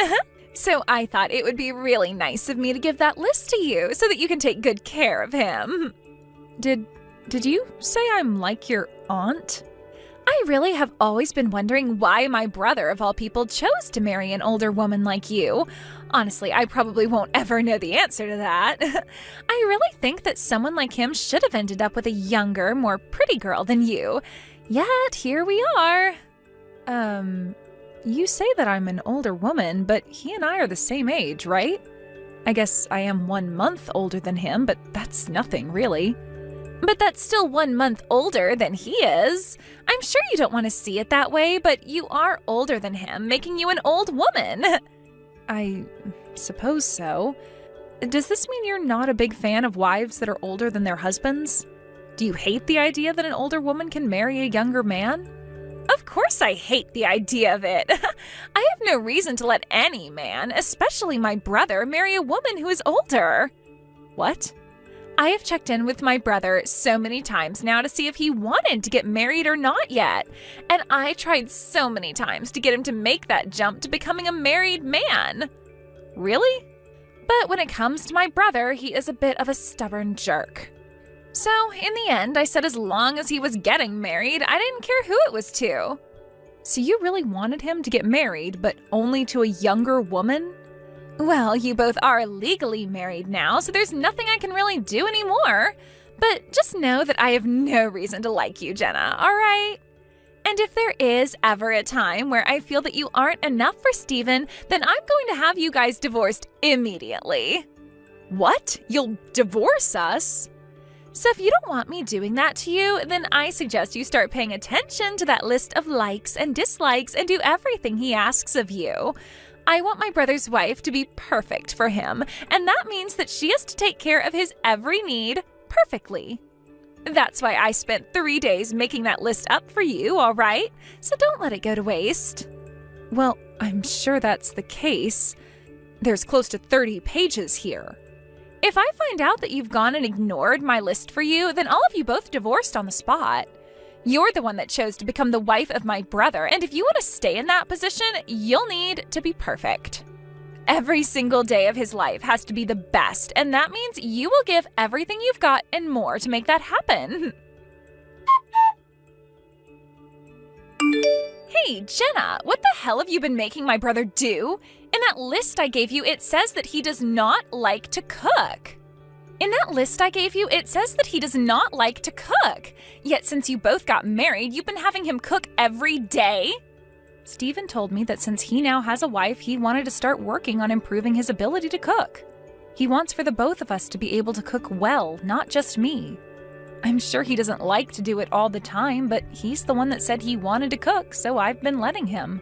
So I thought it would be really nice of me to give that list to you so that you can take good care of him. Did you say I'm like your aunt? I really have always been wondering why my brother, of all people, chose to marry an older woman like you. Honestly, I probably won't ever know the answer to that. I really think that someone like him should have ended up with a younger, more pretty girl than you. Yet, here we are. You say that I'm an older woman, but he and I are the same age, right? I guess I am 1 month older than him, but that's nothing, really. But that's still 1 month older than he is. I'm sure you don't want to see it that way, but you are older than him, making you an old woman. I suppose so. Does this mean you're not a big fan of wives that are older than their husbands? Do you hate the idea that an older woman can marry a younger man? Of course I hate the idea of it. I have no reason to let any man, especially my brother, marry a woman who is older. What? I have checked in with my brother so many times now to see if he wanted to get married or not yet. And I tried so many times to get him to make that jump to becoming a married man. Really? But when it comes to my brother, he is a bit of a stubborn jerk. So, in the end, I said as long as he was getting married, I didn't care who it was to. So you really wanted him to get married, but only to a younger woman? Well, you both are legally married now, so there's nothing I can really do anymore. But just know that I have no reason to like you, Jenna, all right? And if there is ever a time where I feel that you aren't enough for Steven, then I'm going to have you guys divorced immediately. What? You'll divorce us? So if you don't want me doing that to you, then I suggest you start paying attention to that list of likes and dislikes and do everything he asks of you. I want my brother's wife to be perfect for him, and that means that she has to take care of his every need perfectly. That's why I spent 3 days making that list up for you, all right? So don't let it go to waste. Well, I'm sure that's the case. There's close to 30 pages here. If I find out that you've gone and ignored my list for you, then I'll have you both divorced on the spot. You're the one that chose to become the wife of my brother, and if you want to stay in that position, you'll need to be perfect. Every single day of his life has to be the best, and that means you will give everything you've got and more to make that happen. Hey, Jenna, what the hell have you been making my brother do? In that list I gave you, it says that he does not like to cook. Yet since you both got married, you've been having him cook every day? Steven told me that since he now has a wife, he wanted to start working on improving his ability to cook. He wants for the both of us to be able to cook well, not just me. I'm sure he doesn't like to do it all the time, but he's the one that said he wanted to cook, so I've been letting him.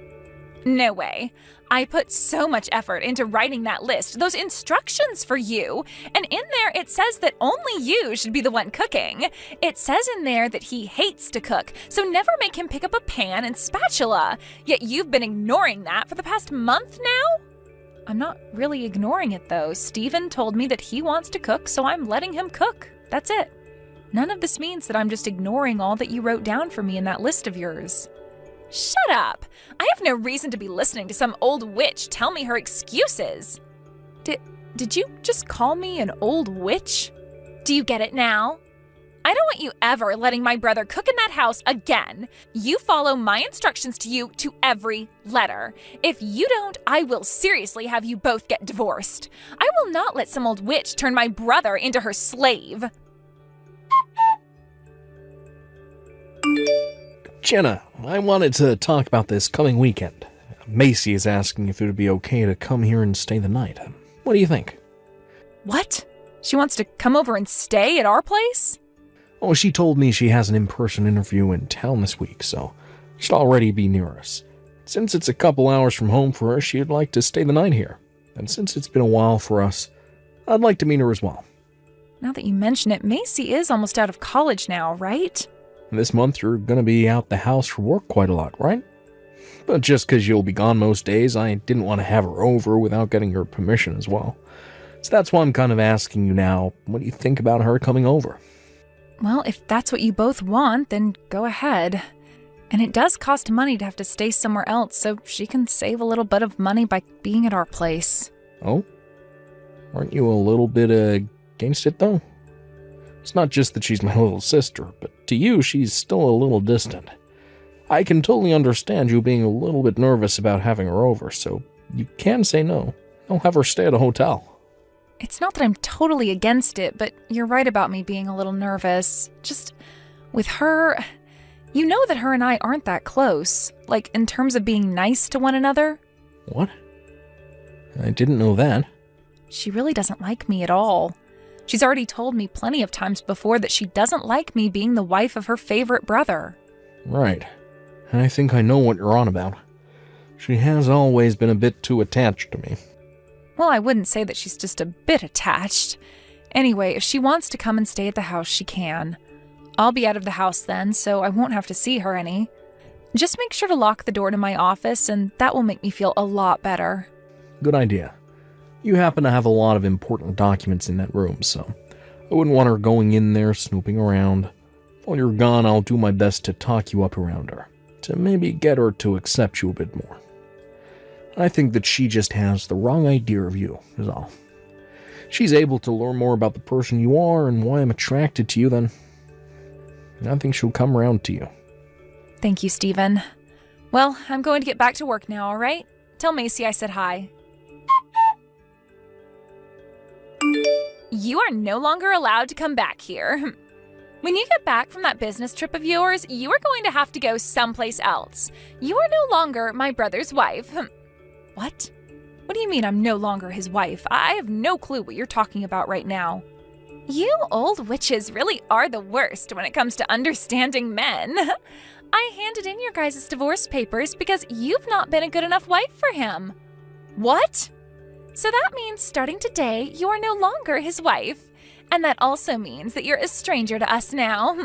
No way. I put so much effort into writing that list, those instructions for you, and in there it says that only you should be the one cooking. It says in there that he hates to cook, so never make him pick up a pan and spatula. Yet you've been ignoring that for the past month now? I'm not really ignoring it though. Steven told me that he wants to cook, so I'm letting him cook. That's it. None of this means that I'm just ignoring all that you wrote down for me in that list of yours. Shut up! I have no reason to be listening to some old witch tell me her excuses. Did you just call me an old witch? Do you get it now? I don't want you ever letting my brother cook in that house again. You follow my instructions to you to every letter. If you don't, I will seriously have you both get divorced. I will not let some old witch turn my brother into her slave. Jenna, I wanted to talk about this coming weekend. Macy is asking if it would be okay to come here and stay the night. What do you think? What? She wants to come over and stay at our place? Oh, she told me she has an in-person interview in town this week, so she'll already be near us. Since it's a couple hours from home for her, she'd like to stay the night here. And since it's been a while for us, I'd like to meet her as well. Now that you mention it, Macy is almost out of college now, right? This month you're gonna be out the house for work quite a lot, right? But just 'cause you'll be gone most days, I didn't want to have her over without getting her permission as well. So that's why I'm kind of asking you now, what do you think about her coming over? Well, if that's what you both want, then go ahead. And it does cost money to have to stay somewhere else, so she can save a little bit of money by being at our place. Oh? Aren't you a little bit against it, though? It's not just that she's my little sister, but to you, she's still a little distant. I can totally understand you being a little bit nervous about having her over, so you can say no. I'll have her stay at a hotel. It's not that I'm totally against it, but you're right about me being a little nervous. Just with her, you know that her and I aren't that close, like in terms of being nice to one another. What? I didn't know that. She really doesn't like me at all. She's already told me plenty of times before that she doesn't like me being the wife of her favorite brother. Right. I think I know what you're on about. She has always been a bit too attached to me. Well, I wouldn't say that she's just a bit attached. Anyway, if she wants to come and stay at the house, she can. I'll be out of the house then, so I won't have to see her any. Just make sure to lock the door to my office, and that will make me feel a lot better. Good idea. You happen to have a lot of important documents in that room, so I wouldn't want her going in there snooping around. While you're gone, I'll do my best to talk you up around her, to maybe get her to accept you a bit more. I think that she just has the wrong idea of you, is all. She's able to learn more about the person you are and why I'm attracted to you, then I think she'll come around to you. Thank you, Stephen. Well, I'm going to get back to work now, all right? Tell Macy I said hi. You are no longer allowed to come back here. When you get back from that business trip of yours, you are going to have to go someplace else. You are no longer my brother's wife. What? What do you mean I'm no longer his wife? I have no clue what you're talking about right now. You old witches really are the worst when it comes to understanding men. I handed in your guys' divorce papers because you've not been a good enough wife for him. What? So that means starting today, you are no longer his wife. And that also means that you're a stranger to us now.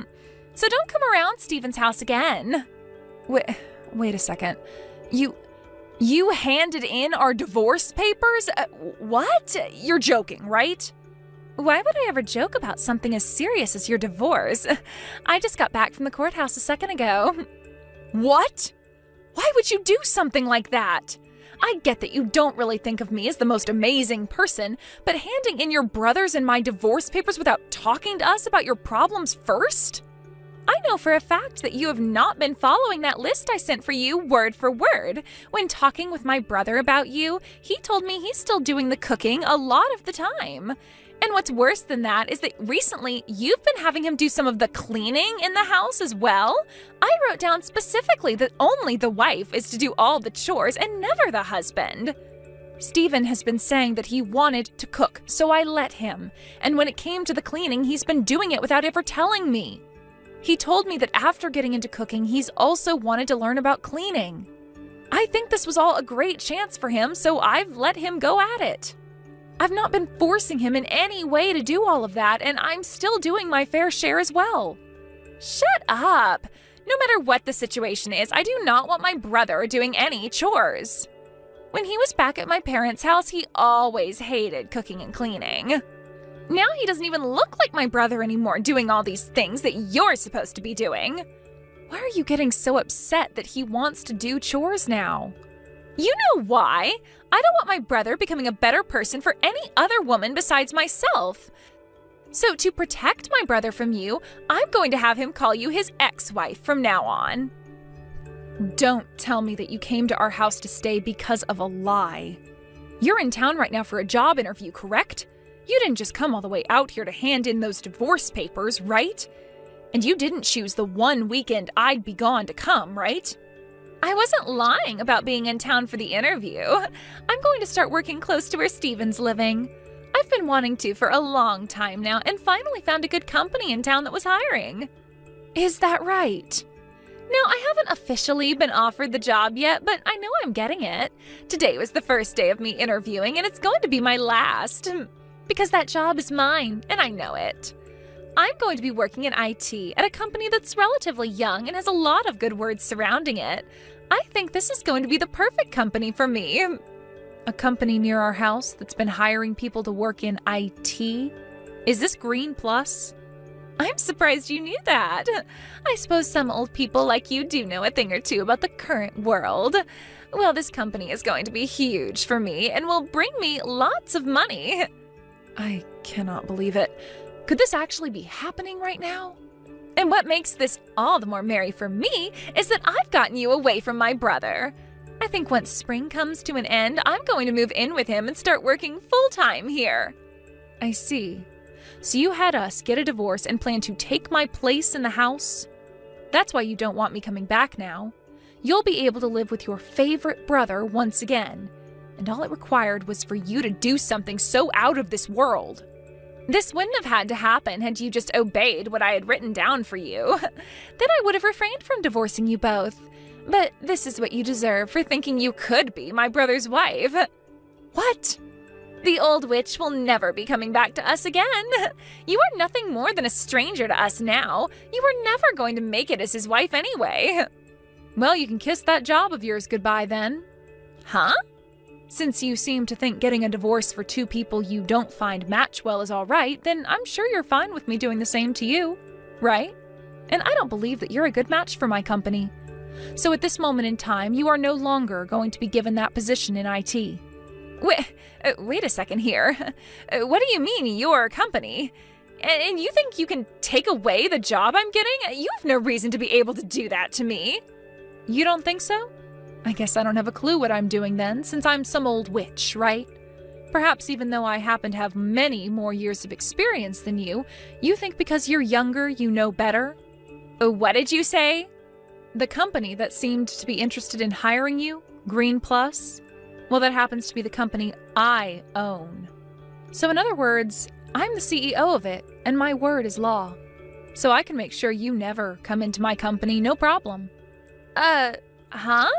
So don't come around Stephen's house again. Wait a second. You handed in our divorce papers? What? You're joking, right? Why would I ever joke about something as serious as your divorce? I just got back from the courthouse a second ago. What? Why would you do something like that? I get that you don't really think of me as the most amazing person, but handing in your brothers and my divorce papers without talking to us about your problems first? I know for a fact that you have not been following that list I sent for you word for word. When talking with my brother about you, he told me he's still doing the cooking a lot of the time. And what's worse than that is that recently you've been having him do some of the cleaning in the house as well. I wrote down specifically that only the wife is to do all the chores and never the husband. Stephen has been saying that he wanted to cook, so I let him. And when it came to the cleaning, he's been doing it without ever telling me. He told me that after getting into cooking, he's also wanted to learn about cleaning. I think this was all a great chance for him, so I've let him go at it. I've not been forcing him in any way to do all of that, and I'm still doing my fair share as well. Shut up! No matter what the situation is, I do not want my brother doing any chores. When he was back at my parents' house, he always hated cooking and cleaning. Now he doesn't even look like my brother anymore, doing all these things that you're supposed to be doing. Why are you getting so upset that he wants to do chores now? You know why? I don't want my brother becoming a better person for any other woman besides myself. So to protect my brother from you, I'm going to have him call you his ex-wife from now on. Don't tell me that you came to our house to stay because of a lie. You're in town right now for a job interview, correct? You didn't just come all the way out here to hand in those divorce papers, right? And you didn't choose the one weekend I'd be gone to come, right? I wasn't lying about being in town for the interview. I'm going to start working close to where Stephen's living. I've been wanting to for a long time now and finally found a good company in town that was hiring. Is that right? No, I haven't officially been offered the job yet, but I know I'm getting it. Today was the first day of me interviewing, and it's going to be my last. Because that job is mine, and I know it. I'm going to be working in IT at a company that's relatively young and has a lot of good words surrounding it. I think this is going to be the perfect company for me. A company near our house that's been hiring people to work in IT? Is this Green Plus? I'm surprised you knew that. I suppose some old people like you do know a thing or two about the current world. Well, this company is going to be huge for me and will bring me lots of money. I cannot believe it. Could this actually be happening right now? And what makes this all the more merry for me is that I've gotten you away from my brother. I think once spring comes to an end, I'm going to move in with him and start working full-time here. I see. So you had us get a divorce and plan to take my place in the house? That's why you don't want me coming back now. You'll be able to live with your favorite brother once again. And all it required was for you to do something so out of this world. This wouldn't have had to happen had you just obeyed what I had written down for you. Then I would have refrained from divorcing you both. But this is what you deserve for thinking you could be my brother's wife. What? The old witch will never be coming back to us again. You are nothing more than a stranger to us now. You were never going to make it as his wife anyway. Well, you can kiss that job of yours goodbye then. Huh? Since you seem to think getting a divorce for two people you don't find match well is all right, then I'm sure you're fine with me doing the same to you, right? And I don't believe that you're a good match for my company. So at this moment in time, you are no longer going to be given that position in IT. Wait a second here. What do you mean, your company? And you think you can take away the job I'm getting? You have no reason to be able to do that to me. You don't think so? I guess I don't have a clue what I'm doing then, since I'm some old witch, right? Perhaps even though I happen to have many more years of experience than you think because you're younger, you know better? What did you say? The company that seemed to be interested in hiring you, Green Plus, well, that happens to be the company I own. So in other words, I'm the CEO of it, and my word is law. So I can make sure you never come into my company, no problem. Huh?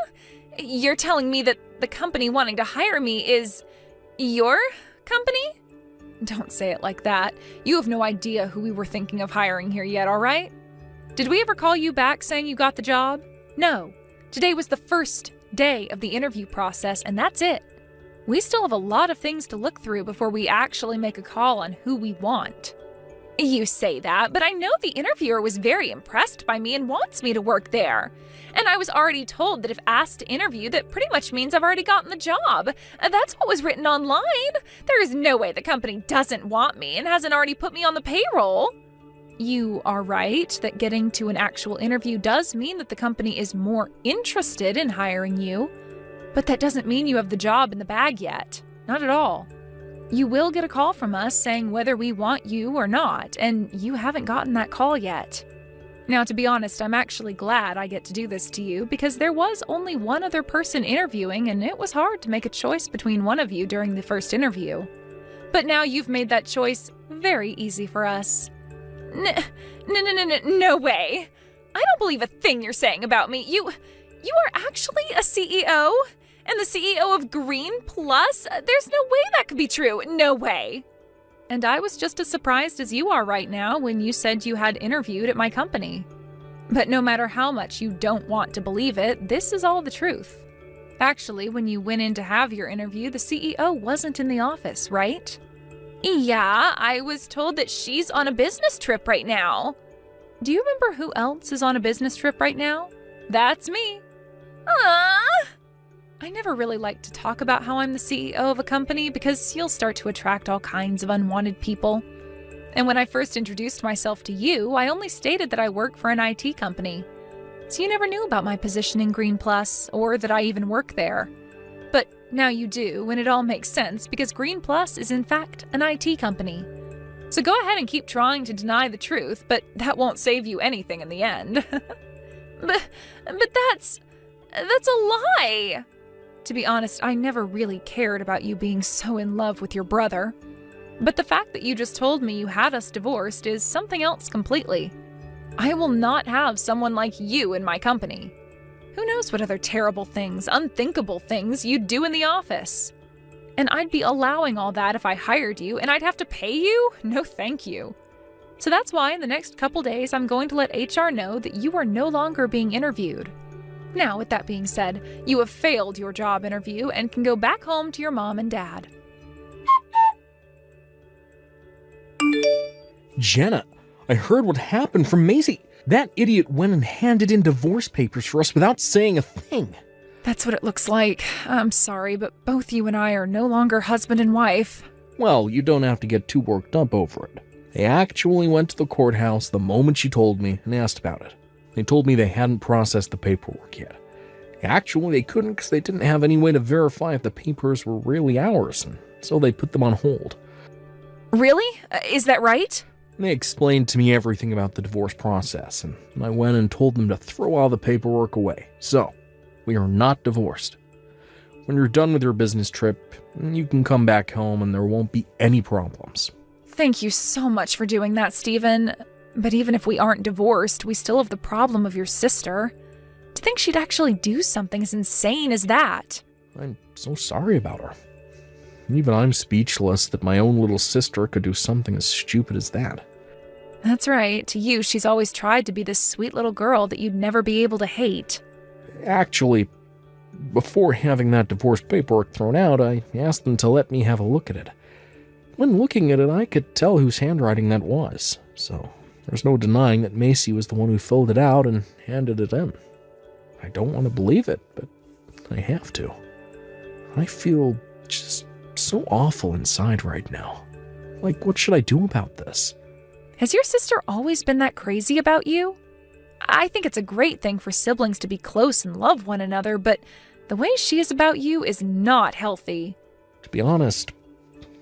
You're telling me that the company wanting to hire me is your company? Don't say it like that. You have no idea who we were thinking of hiring here yet, all right? Did we ever call you back saying you got the job? No. Today was the first day of the interview process, and that's it. We still have a lot of things to look through before we actually make a call on who we want. You say that, but I know the interviewer was very impressed by me and wants me to work there. And I was already told that if asked to interview, that pretty much means I've already gotten the job. That's what was written online. There is no way the company doesn't want me and hasn't already put me on the payroll. You are right that getting to an actual interview does mean that the company is more interested in hiring you. But that doesn't mean you have the job in the bag yet. Not at all. You will get a call from us saying whether we want you or not, and you haven't gotten that call yet. Now, to be honest, I'm actually glad I get to do this to you because there was only one other person interviewing, and it was hard to make a choice between one of you during the first interview. But now you've made that choice very easy for us. No way. I don't believe a thing you're saying about me. You are actually a CEO? And the CEO of Green Plus? There's no way that could be true. No way. And I was just as surprised as you are right now when you said you had interviewed at my company. But no matter how much you don't want to believe it, this is all the truth. Actually, when you went in to have your interview, the CEO wasn't in the office, right? Yeah, I was told that she's on a business trip right now. Do you remember who else is on a business trip right now? That's me. I never really like to talk about how I'm the CEO of a company because you'll start to attract all kinds of unwanted people. And when I first introduced myself to you, I only stated that I work for an IT company. So you never knew about my position in Green Plus or that I even work there. But now you do, and it all makes sense because Green Plus is in fact an IT company. So go ahead and keep trying to deny the truth, but that won't save you anything in the end. But that's a lie! To be honest, I never really cared about you being so in love with your brother. But the fact that you just told me you had us divorced is something else completely. I will not have someone like you in my company. Who knows what other terrible things, unthinkable things you'd do in the office? And I'd be allowing all that if I hired you, and I'd have to pay you? No thank you. So that's why in the next couple days I'm going to let HR know that you are no longer being interviewed. Now, with that being said, you have failed your job interview and can go back home to your mom and dad. Jenna, I heard what happened from Maisie. That idiot went and handed in divorce papers for us without saying a thing. That's what it looks like. I'm sorry, but both you and I are no longer husband and wife. Well, you don't have to get too worked up over it. They actually went to the courthouse the moment she told me and asked about it. They told me they hadn't processed the paperwork yet. Actually, they couldn't because they didn't have any way to verify if the papers were really ours, and so they put them on hold. Really? Is that right? They explained to me everything about the divorce process, and I went and told them to throw all the paperwork away. So, we are not divorced. When you're done with your business trip, you can come back home and there won't be any problems. Thank you so much for doing that, Stephen. But even if we aren't divorced, we still have the problem of your sister. To think she'd actually do something as insane as that. I'm so sorry about her. Even I'm speechless that my own little sister could do something as stupid as that. That's right. To you, she's always tried to be this sweet little girl that you'd never be able to hate. Actually, before having that divorce paperwork thrown out, I asked them to let me have a look at it. When looking at it, I could tell whose handwriting that was, so there's no denying that Macy was the one who filled it out and handed it in. I don't want to believe it, but I have to. I feel just so awful inside right now. Like, what should I do about this? Has your sister always been that crazy about you? I think it's a great thing for siblings to be close and love one another, but the way she is about you is not healthy. To be honest,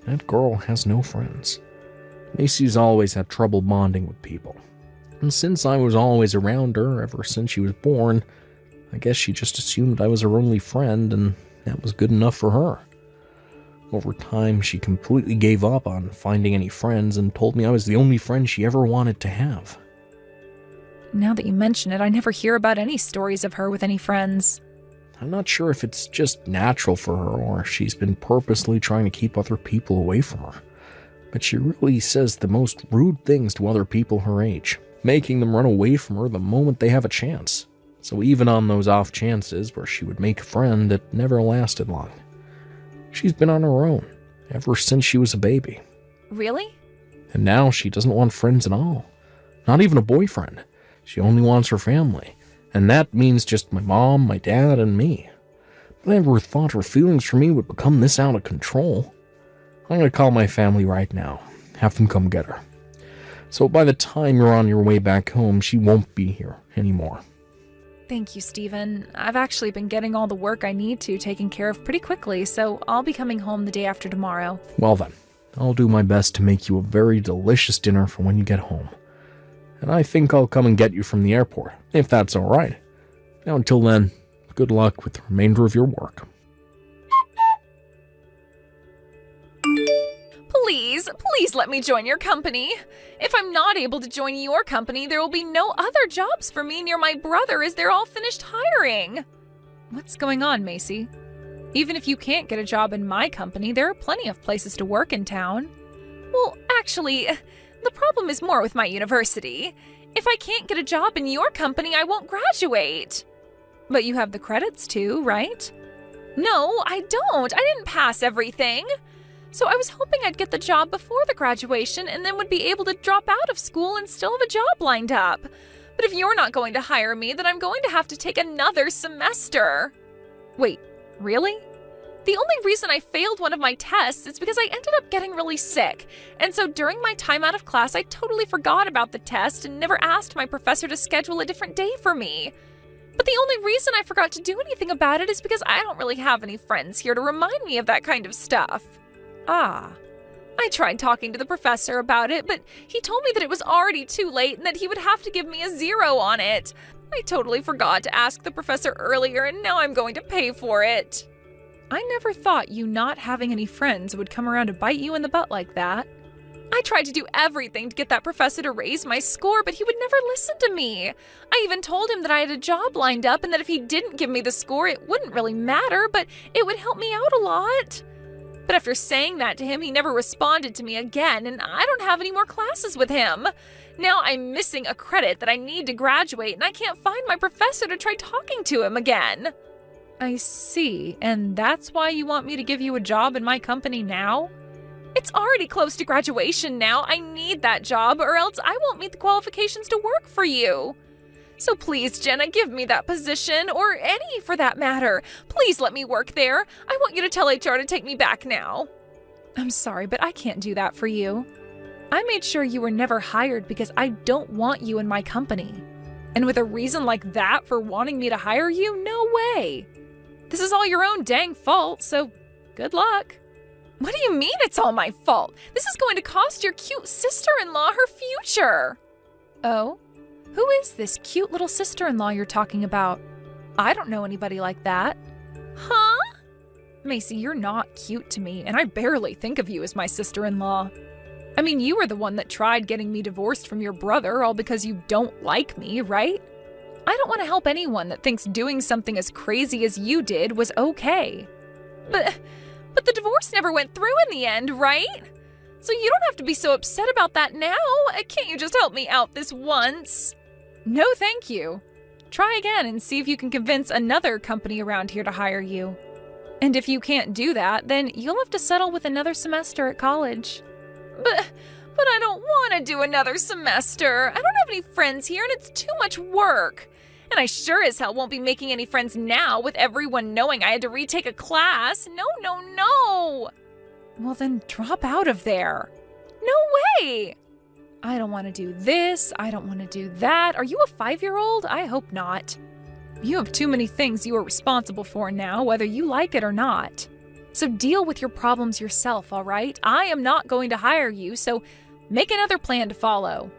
that girl has no friends. Macy's always had trouble bonding with people. And since I was always around her ever since she was born, I guess she just assumed I was her only friend, and that was good enough for her. Over time, she completely gave up on finding any friends and told me I was the only friend she ever wanted to have. Now that you mention it, I never hear about any stories of her with any friends. I'm not sure if it's just natural for her or she's been purposely trying to keep other people away from her. But she really says the most rude things to other people her age, making them run away from her the moment they have a chance. So even on those off chances where she would make a friend, it never lasted long. She's been on her own ever since she was a baby. Really? And now she doesn't want friends at all. Not even a boyfriend. She only wants her family. And that means just my mom, my dad, and me. But I never thought her feelings for me would become this out of control. I'm going to call my family right now. Have them come get her. So by the time you're on your way back home, she won't be here anymore. Thank you, Stephen. I've actually been getting all the work I need to taken care of pretty quickly, so I'll be coming home the day after tomorrow. Well then, I'll do my best to make you a very delicious dinner for when you get home. And I think I'll come and get you from the airport, if that's alright. Now until then, good luck with the remainder of your work. Please let me join your company. If I'm not able to join your company, there will be no other jobs for me near my brother as they're all finished hiring. What's going on, Macy? Even if you can't get a job in my company, there are plenty of places to work in town. Well, actually, the problem is more with my university. If I can't get a job in your company, I won't graduate. But you have the credits too, right? No, I don't. I didn't pass everything. So I was hoping I'd get the job before the graduation and then would be able to drop out of school and still have a job lined up. But if you're not going to hire me, then I'm going to have to take another semester. Wait, really? The only reason I failed one of my tests is because I ended up getting really sick. And so during my time out of class, I totally forgot about the test and never asked my professor to schedule a different day for me. But the only reason I forgot to do anything about it is because I don't really have any friends here to remind me of that kind of stuff. Ah. I tried talking to the professor about it, but he told me that it was already too late and that he would have to give me a 0 on it. I totally forgot to ask the professor earlier, and now I'm going to pay for it. I never thought you not having any friends would come around to bite you in the butt like that. I tried to do everything to get that professor to raise my score, but he would never listen to me. I even told him that I had a job lined up and that if he didn't give me the score, it wouldn't really matter, but it would help me out a lot. But after saying that to him, he never responded to me again, and I don't have any more classes with him. Now I'm missing a credit that I need to graduate, and I can't find my professor to try talking to him again. I see, and that's why you want me to give you a job in my company now? It's already close to graduation now. I need that job, or else I won't meet the qualifications to work for you. So please, Jenna, give me that position, or any for that matter. Please let me work there. I want you to tell HR to take me back now. I'm sorry, but I can't do that for you. I made sure you were never hired because I don't want you in my company. And with a reason like that for wanting me to hire you, no way. This is all your own dang fault, so good luck. What do you mean it's all my fault? This is going to cost your cute sister-in-law her future. Oh? Who is this cute little sister-in-law you're talking about? I don't know anybody like that. Huh? Macy, you're not cute to me, and I barely think of you as my sister-in-law. I mean, you were the one that tried getting me divorced from your brother all because you don't like me, right? I don't want to help anyone that thinks doing something as crazy as you did was okay. But the divorce never went through in the end, right? So you don't have to be so upset about that now. Can't you just help me out this once? No, thank you. try again and see if you can convince another company around here to hire you. And if you can't do that, then you'll have to settle with another semester at college. But I don't want to do another semester. I don't have any friends here and it's too much work. And I sure as hell won't be making any friends now with everyone knowing I had to retake a class. No. Well, then drop out of there. No way. I don't want to do this. I don't want to do that. Are you a 5-year-old? I hope not. You have too many things you are responsible for now, whether you like it or not. So deal with your problems yourself, all right? I am not going to hire you, so make another plan to follow.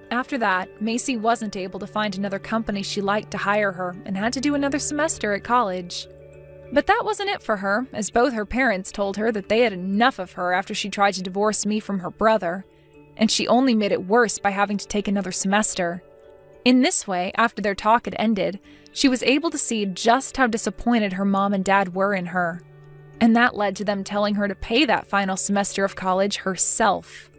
After that, Macy wasn't able to find another company she liked to hire her and had to do another semester at college. But that wasn't it for her, as both her parents told her that they had enough of her after she tried to divorce me from her brother, and she only made it worse by having to take another semester. In this way, after their talk had ended, she was able to see just how disappointed her mom and dad were in her, and that led to them telling her to pay that final semester of college herself.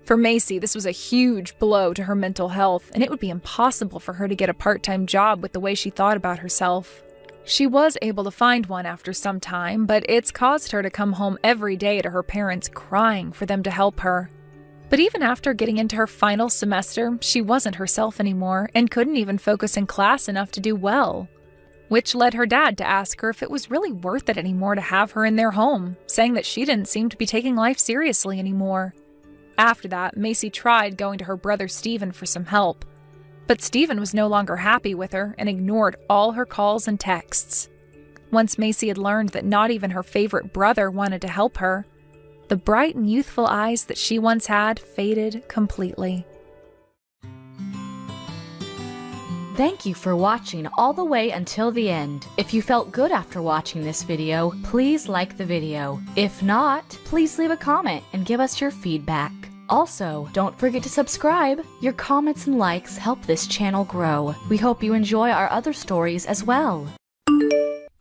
For Macy, this was a huge blow to her mental health, and it would be impossible for her to get a part-time job with the way she thought about herself. She was able to find one after some time, but it's caused her to come home every day to her parents crying for them to help her. But even after getting into her final semester, she wasn't herself anymore and couldn't even focus in class enough to do well, which led her dad to ask her if it was really worth it anymore to have her in their home, saying that she didn't seem to be taking life seriously anymore. After that, Macy tried going to her brother Stephen for some help, but Stephen was no longer happy with her and ignored all her calls and texts. Once Macy had learned that not even her favorite brother wanted to help her, the bright and youthful eyes that she once had faded completely. Thank you for watching all the way until the end. If you felt good after watching this video, please like the video. If not, please leave a comment and give us your feedback. Also, don't forget to subscribe. Your comments and likes help this channel grow. We hope you enjoy our other stories as well.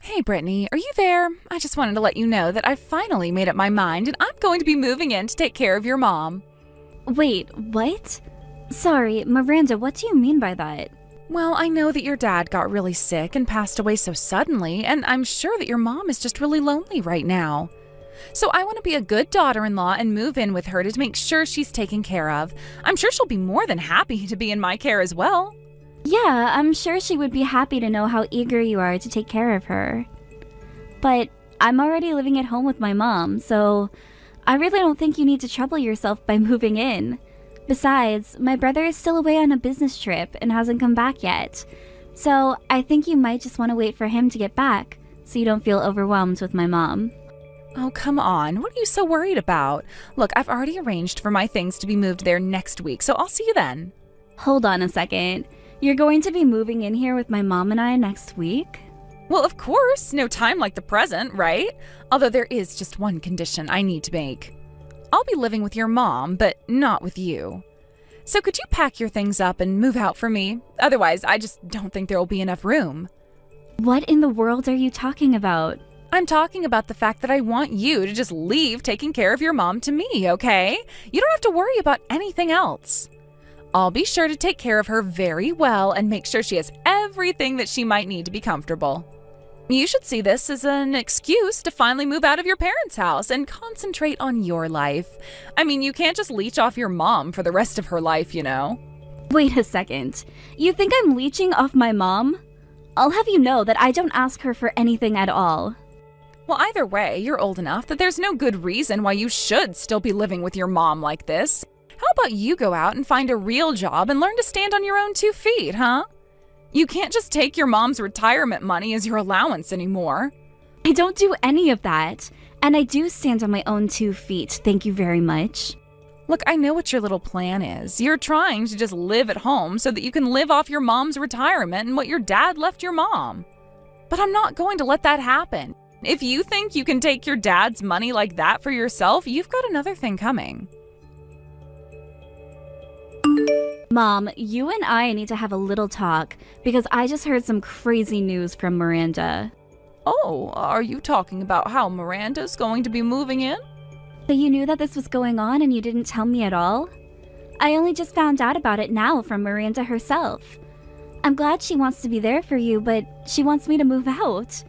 Hey Brittany, are you there? I just wanted to let you know that I finally made up my mind and I'm going to be moving in to take care of your mom. Wait, what? Sorry, Miranda, what do you mean by that? Well, I know that your dad got really sick and passed away so suddenly, and I'm sure that your mom is just really lonely right now. So I want to be a good daughter-in-law and move in with her to make sure she's taken care of. I'm sure she'll be more than happy to be in my care as well. Yeah, I'm sure she would be happy to know how eager you are to take care of her. But I'm already living at home with my mom, so I really don't think you need to trouble yourself by moving in. Besides, my brother is still away on a business trip and hasn't come back yet. So I think you might just want to wait for him to get back, so you don't feel overwhelmed with my mom. Oh, come on. What are you so worried about? Look, I've already arranged for my things to be moved there next week, so I'll see you then. Hold on a second. You're going to be moving in here with my mom and I next week? Well, of course. No time like the present, right? Although there is just one condition I need to make. I'll be living with your mom, but not with you. So could you pack your things up and move out for me? Otherwise, I just don't think there will be enough room. What in the world are you talking about? I'm talking about the fact that I want you to just leave taking care of your mom to me, okay? You don't have to worry about anything else. I'll be sure to take care of her very well and make sure she has everything that she might need to be comfortable. You should see this as an excuse to finally move out of your parents' house and concentrate on your life. I mean, you can't just leech off your mom for the rest of her life, you know? Wait a second. You think I'm leeching off my mom? I'll have you know that I don't ask her for anything at all. Well, either way, you're old enough that there's no good reason why you should still be living with your mom like this. How about you go out and find a real job and learn to stand on your own 2 feet, huh? You can't just take your mom's retirement money as your allowance anymore. I don't do any of that. And I do stand on my own 2 feet, thank you very much. Look, I know what your little plan is. You're trying to just live at home so that you can live off your mom's retirement and what your dad left your mom. But I'm not going to let that happen. If you think you can take your dad's money like that for yourself, you've got another thing coming. Mom, you and I need to have a little talk because I just heard some crazy news from Miranda. Oh, are you talking about how Miranda's going to be moving in? So you knew that this was going on and you didn't tell me at all? I only just found out about it now from Miranda herself. I'm glad she wants to be there for you, but she wants me to move out.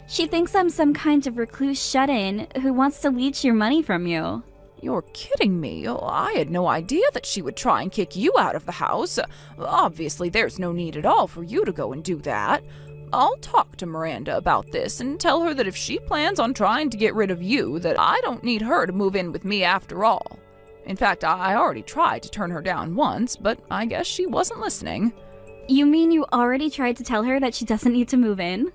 She thinks I'm some kind of recluse shut-in who wants to leech your money from you. You're kidding me. Oh, I had no idea that she would try and kick you out of the house. Obviously, there's no need at all for you to go and do that. I'll talk to Miranda about this and tell her that if she plans on trying to get rid of you, that I don't need her to move in with me after all. In fact, I already tried to turn her down once, but I guess she wasn't listening. You mean you already tried to tell her that she doesn't need to move in?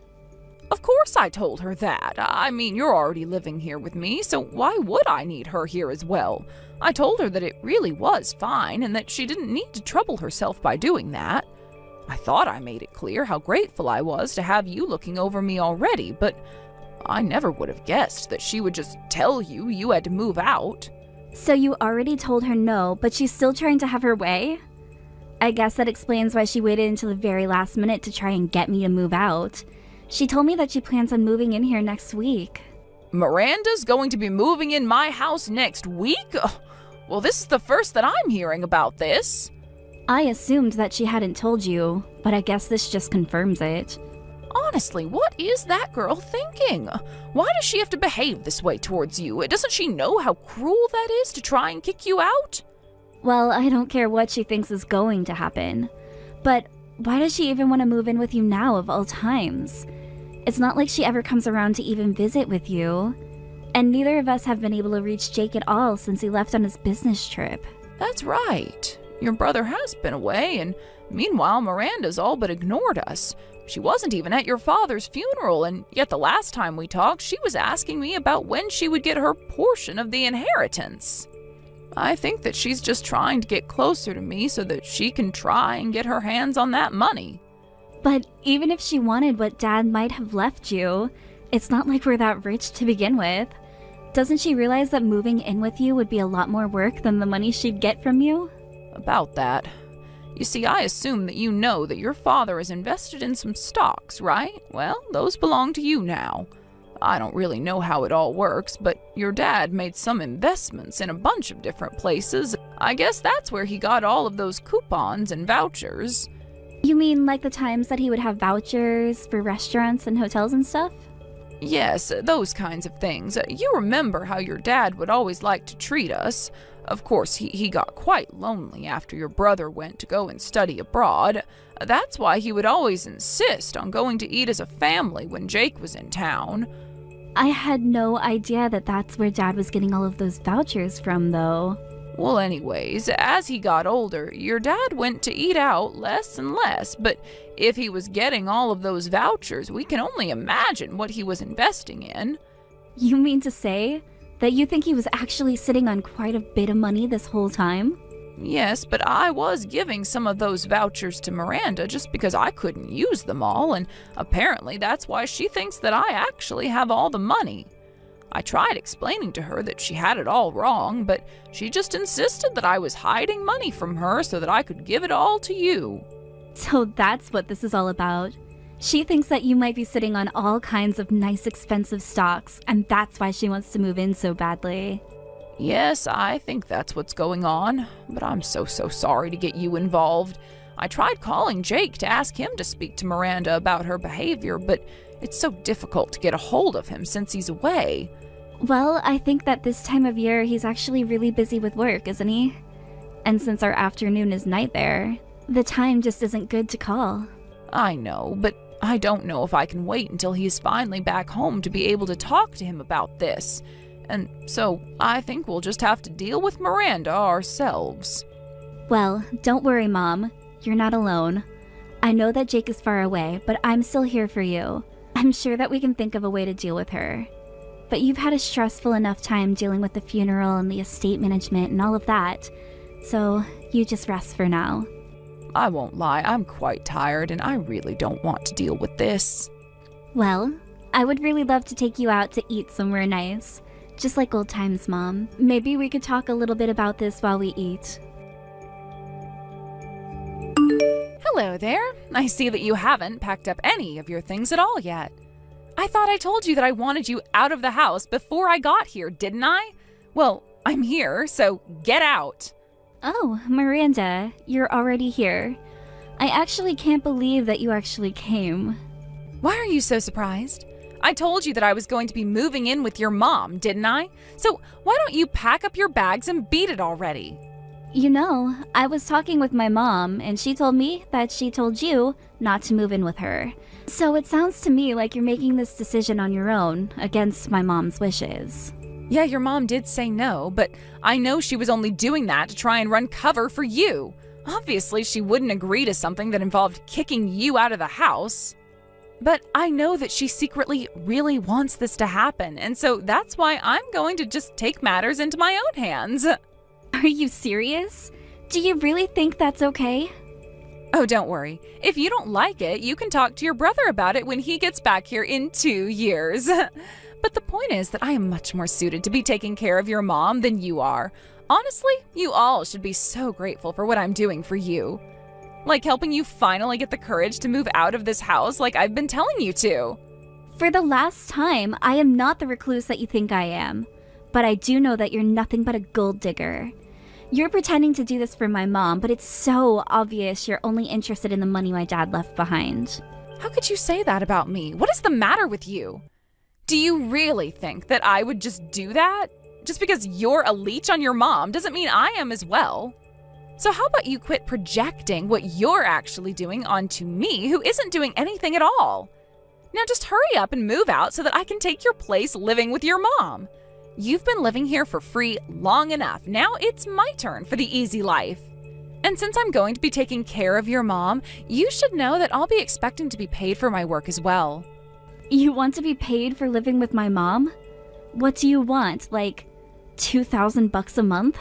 Of course I told her that. I mean, you're already living here with me, so why would I need her here as well? I told her that it really was fine and that she didn't need to trouble herself by doing that. I thought I made it clear how grateful I was to have you looking over me already, but I never would have guessed that she would just tell you had to move out. So you already told her no, but she's still trying to have her way? I guess that explains why she waited until the very last minute to try and get me to move out. She told me that she plans on moving in here next week. Miranda's going to be moving in my house next week? Well, this is the first that I'm hearing about this. I assumed that she hadn't told you, but I guess this just confirms it. Honestly, what is that girl thinking? Why does she have to behave this way towards you? Doesn't she know how cruel that is to try and kick you out? Well, I don't care what she thinks is going to happen. But why does she even want to move in with you now of all times? It's not like she ever comes around to even visit with you. And neither of us have been able to reach Jake at all since he left on his business trip. That's right. Your brother has been away, and meanwhile Miranda's all but ignored us. She wasn't even at your father's funeral, and yet the last time we talked, she was asking me about when she would get her portion of the inheritance. I think that she's just trying to get closer to me so that she can try and get her hands on that money. But even if she wanted what Dad might have left you, it's not like we're that rich to begin with. Doesn't she realize that moving in with you would be a lot more work than the money she'd get from you? About that. You see, I assume that you know that your father is invested in some stocks, right? Well, those belong to you now. I don't really know how it all works, but your dad made some investments in a bunch of different places. I guess that's where he got all of those coupons and vouchers. You mean like the times that he would have vouchers for restaurants and hotels and stuff? Yes, those kinds of things. You remember how your dad would always like to treat us. Of course, he got quite lonely after your brother went to go and study abroad. That's why he would always insist on going to eat as a family when Jake was in town. I had no idea that that's where Dad was getting all of those vouchers from, though. Well, anyways, as he got older, your dad went to eat out less and less, but if he was getting all of those vouchers, we can only imagine what he was investing in. You mean to say that you think he was actually sitting on quite a bit of money this whole time? Yes, but I was giving some of those vouchers to Miranda just because I couldn't use them all, and apparently that's why she thinks that I actually have all the money. I tried explaining to her that she had it all wrong, but she just insisted that I was hiding money from her so that I could give it all to you. So that's what this is all about. She thinks that you might be sitting on all kinds of nice expensive stocks, and that's why she wants to move in so badly. Yes, I think that's what's going on, but I'm so sorry to get you involved. I tried calling Jake to ask him to speak to Miranda about her behavior, but it's so difficult to get a hold of him since he's away. Well, I think that this time of year he's actually really busy with work, isn't he? And since our afternoon is night there, the time just isn't good to call. I know, but I don't know if I can wait until he's finally back home to be able to talk to him about this. And so I think we'll just have to deal with Miranda ourselves. Well, don't worry, Mom. You're not alone. I know that Jake is far away, but I'm still here for you. I'm sure that we can think of a way to deal with her. But you've had a stressful enough time dealing with the funeral and the estate management and all of that, so you just rest for now. I won't lie, I'm quite tired and I really don't want to deal with this. Well, I would really love to take you out to eat somewhere nice. Just like old times, Mom. Maybe we could talk a little bit about this while we eat. Hello there. I see that you haven't packed up any of your things at all yet. I thought I told you that I wanted you out of the house before I got here, didn't I? Well, I'm here, so get out. Oh, Miranda, you're already here. I actually can't believe that you actually came. Why are you so surprised? I told you that I was going to be moving in with your mom, didn't I? So why don't you pack up your bags and beat it already? You know, I was talking with my mom, and she told me that she told you not to move in with her. So it sounds to me like you're making this decision on your own, against my mom's wishes. Yeah, your mom did say no, but I know she was only doing that to try and run cover for you. Obviously, she wouldn't agree to something that involved kicking you out of the house. But I know that she secretly really wants this to happen, and so that's why I'm going to just take matters into my own hands. Are you serious? Do you really think that's okay? Oh, don't worry. If you don't like it, you can talk to your brother about it when he gets back here in 2 years. But the point is that I am much more suited to be taking care of your mom than you are. Honestly, you all should be so grateful for what I'm doing for you. Like helping you finally get the courage to move out of this house like I've been telling you to. For the last time, I am not the recluse that you think I am. But I do know that you're nothing but a gold digger. You're pretending to do this for my mom, but it's so obvious you're only interested in the money my dad left behind. How could you say that about me? What is the matter with you? Do you really think that I would just do that? Just because you're a leech on your mom doesn't mean I am as well. So how about you quit projecting what you're actually doing onto me, who isn't doing anything at all? Now just hurry up and move out so that I can take your place living with your mom. You've been living here for free long enough. Now it's my turn for the easy life. And since I'm going to be taking care of your mom, you should know that I'll be expecting to be paid for my work as well. You want to be paid for living with my mom? What do you want, like $2,000 a month?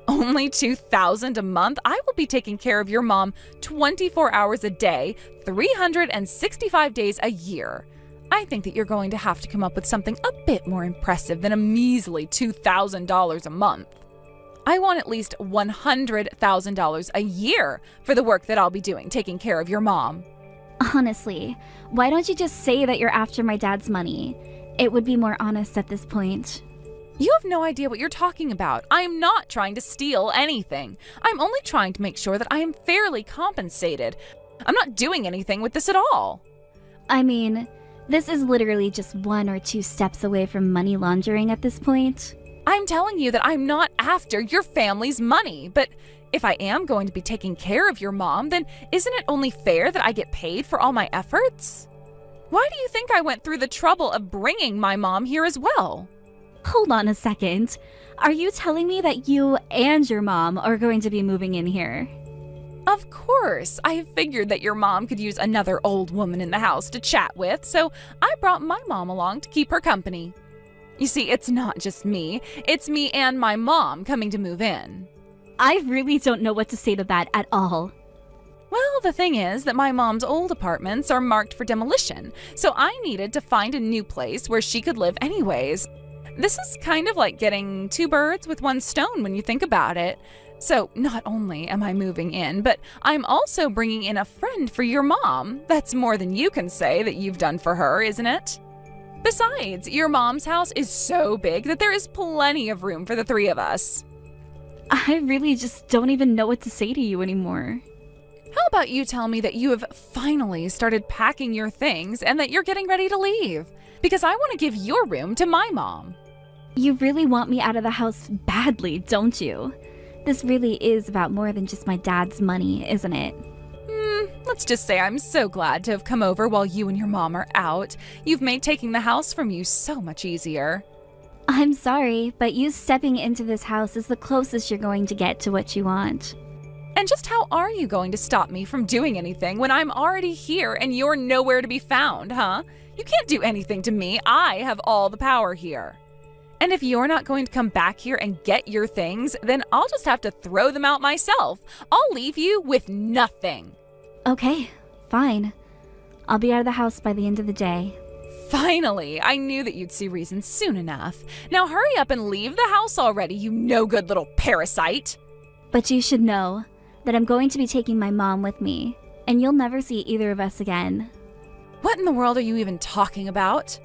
Only $2,000 a month? I will be taking care of your mom 24 hours a day, 365 days a year. I think that you're going to have to come up with something a bit more impressive than a measly $2,000 a month. I want at least $100,000 a year for the work that I'll be doing taking care of your mom. Honestly, why don't you just say that you're after my dad's money? It would be more honest at this point. You have no idea what you're talking about. I am not trying to steal anything. I'm only trying to make sure that I am fairly compensated. I'm not doing anything with this at all. I mean, this is literally just 1 or 2 steps away from money laundering at this point. I'm telling you that I'm not after your family's money, but if I am going to be taking care of your mom, then isn't it only fair that I get paid for all my efforts? Why do you think I went through the trouble of bringing my mom here as well? Hold on a second. Are you telling me that you and your mom are going to be moving in here? Of course. I have figured that your mom could use another old woman in the house to chat with, so I brought my mom along to keep her company. You see, it's not just me. It's me and my mom coming to move in. I really don't know what to say to that at all. Well, the thing is that my mom's old apartments are marked for demolition, so I needed to find a new place where she could live anyways. This is kind of like getting 2 birds with 1 stone when you think about it. So not only am I moving in, but I'm also bringing in a friend for your mom. That's more than you can say that you've done for her, isn't it? Besides, your mom's house is so big that there is plenty of room for the 3 of us. I really just don't even know what to say to you anymore. How about you tell me that you have finally started packing your things and that you're getting ready to leave? Because I want to give your room to my mom. You really want me out of the house badly, don't you? This really is about more than just my dad's money, isn't it? Let's just say I'm so glad to have come over while you and your mom are out. You've made taking the house from you so much easier. I'm sorry, but you stepping into this house is the closest you're going to get to what you want. And just how are you going to stop me from doing anything when I'm already here and you're nowhere to be found, huh? You can't do anything to me. I have all the power here. And if you're not going to come back here and get your things, then I'll just have to throw them out myself. I'll leave you with nothing. Okay, fine. I'll be out of the house by the end of the day. Finally, I knew that you'd see reason soon enough. Now hurry up and leave the house already, you no-good little parasite. But you should know that I'm going to be taking my mom with me, and you'll never see either of us again. What in the world are you even talking about?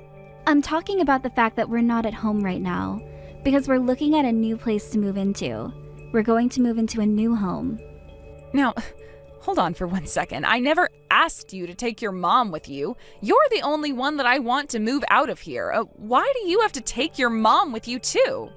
I'm talking about the fact that we're not at home right now, because we're looking at a new place to move into. We're going to move into a new home. Now, hold on for 1 second. I never asked you to take your mom with you. You're the only one that I want to move out of here. Why do you have to take your mom with you too?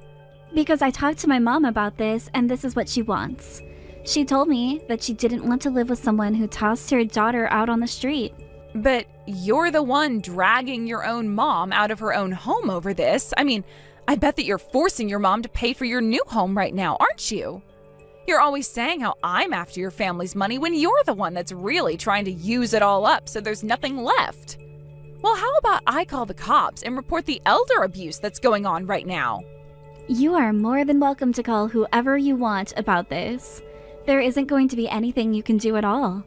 Because I talked to my mom about this, and this is what she wants. She told me that she didn't want to live with someone who tossed her daughter out on the street. But you're the one dragging your own mom out of her own home over this. I mean, I bet that you're forcing your mom to pay for your new home right now, aren't you? You're always saying how I'm after your family's money when you're the one that's really trying to use it all up so there's nothing left. Well, how about I call the cops and report the elder abuse that's going on right now? You are more than welcome to call whoever you want about this. There isn't going to be anything you can do at all.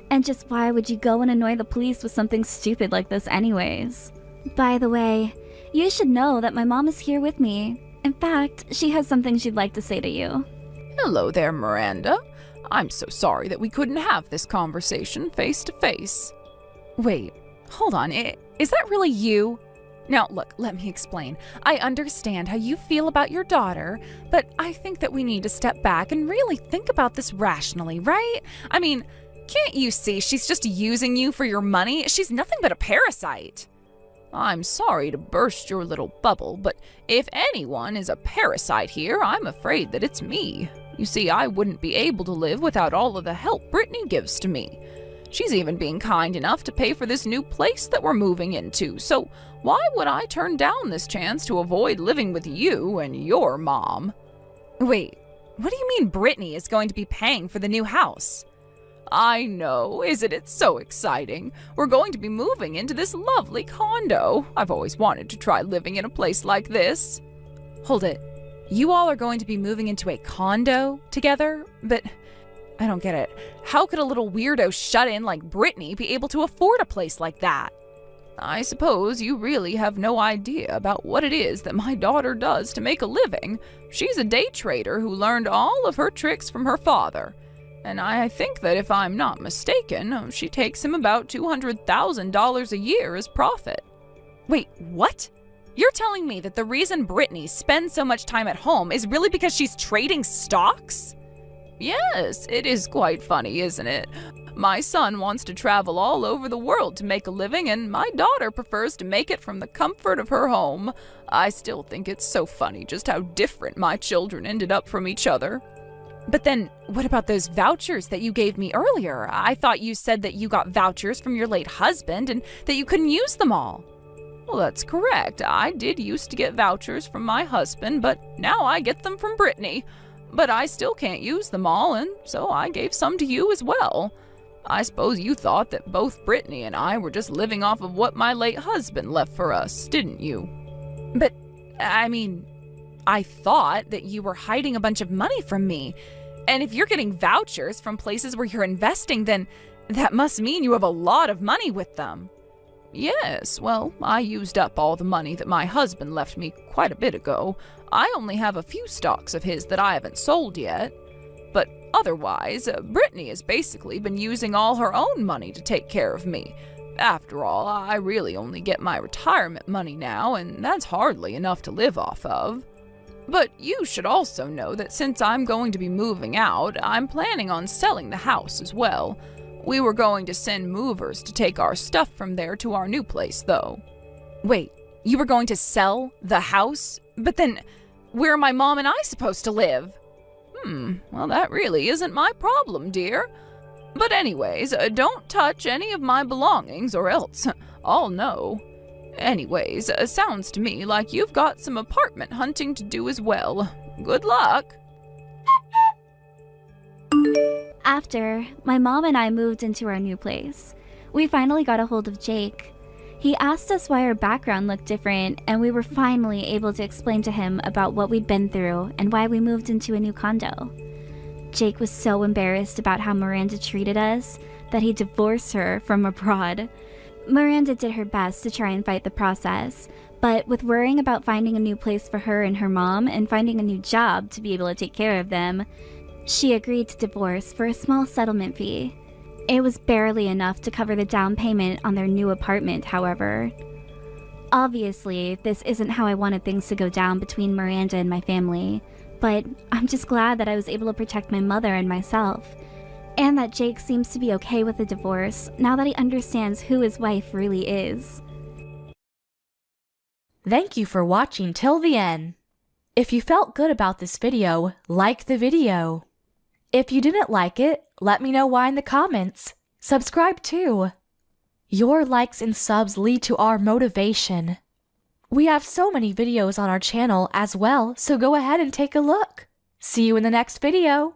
And just why would you go and annoy the police with something stupid like this anyways? By the way, you should know that my mom is here with me. In fact, she has something she'd like to say to you. Hello there, Miranda. I'm so sorry that we couldn't have this conversation face to face. Wait, hold on. Is that really you? Now, look, let me explain. I understand how you feel about your daughter, but I think that we need to step back and really think about this rationally, right? I mean, can't you see she's just using you for your money? She's nothing but a parasite. I'm sorry to burst your little bubble, but if anyone is a parasite here, I'm afraid that it's me. You see, I wouldn't be able to live without all of the help Brittany gives to me. She's even being kind enough to pay for this new place that we're moving into, so why would I turn down this chance to avoid living with you and your mom? Wait, what do you mean Brittany is going to be paying for the new house? I know, isn't it so exciting? We're going to be moving into this lovely condo. I've always wanted to try living in a place like this. Hold it. You all are going to be moving into a condo together? But I don't get it. How could a little weirdo shut-in like Brittany be able to afford a place like that? I suppose you really have no idea about what it is that my daughter does to make a living. She's a day trader who learned all of her tricks from her father. And I think that if I'm not mistaken, she takes him about $200,000 a year as profit. Wait, what? You're telling me that the reason Brittany spends so much time at home is really because she's trading stocks? Yes, it is quite funny, isn't it? My son wants to travel all over the world to make a living, and my daughter prefers to make it from the comfort of her home. I still think it's so funny just how different my children ended up from each other. But then, what about those vouchers that you gave me earlier? I thought you said that you got vouchers from your late husband and that you couldn't use them all. Well, that's correct. I did used to get vouchers from my husband, but now I get them from Brittany. But I still can't use them all, and so I gave some to you as well. I suppose you thought that both Brittany and I were just living off of what my late husband left for us, didn't you? But, I mean, I thought that you were hiding a bunch of money from me. And if you're getting vouchers from places where you're investing, then that must mean you have a lot of money with them. Yes, well, I used up all the money that my husband left me quite a bit ago. I only have a few stocks of his that I haven't sold yet. But otherwise, Brittany has basically been using all her own money to take care of me. After all, I really only get my retirement money now, and that's hardly enough to live off of. But you should also know that since I'm going to be moving out, I'm planning on selling the house as well. We were going to send movers to take our stuff from there to our new place, though. Wait, you were going to sell the house? But then, where are my mom and I supposed to live? Well, that really isn't my problem, dear. But anyways, don't touch any of my belongings or else I'll know. Anyways, sounds to me like you've got some apartment hunting to do as well. Good luck. After, my mom and I moved into our new place. We finally got a hold of Jake. He asked us why our background looked different, and we were finally able to explain to him about what we'd been through and why we moved into a new condo. Jake was so embarrassed about how Miranda treated us that he divorced her from abroad. Miranda did her best to try and fight the process, but with worrying about finding a new place for her and her mom and finding a new job to be able to take care of them, she agreed to divorce for a small settlement fee. It was barely enough to cover the down payment on their new apartment, however. Obviously, this isn't how I wanted things to go down between Miranda and my family, But I'm just glad that I was able to protect my mother and myself. And that Jake seems to be okay with the divorce now that he understands who his wife really is. Thank you for watching till the end. If you felt good about this video, like the video. If you didn't like it, let me know why in the comments. Subscribe too. Your likes and subs lead to our motivation. We have so many videos on our channel as well, so go ahead and take a look. See you in the next video.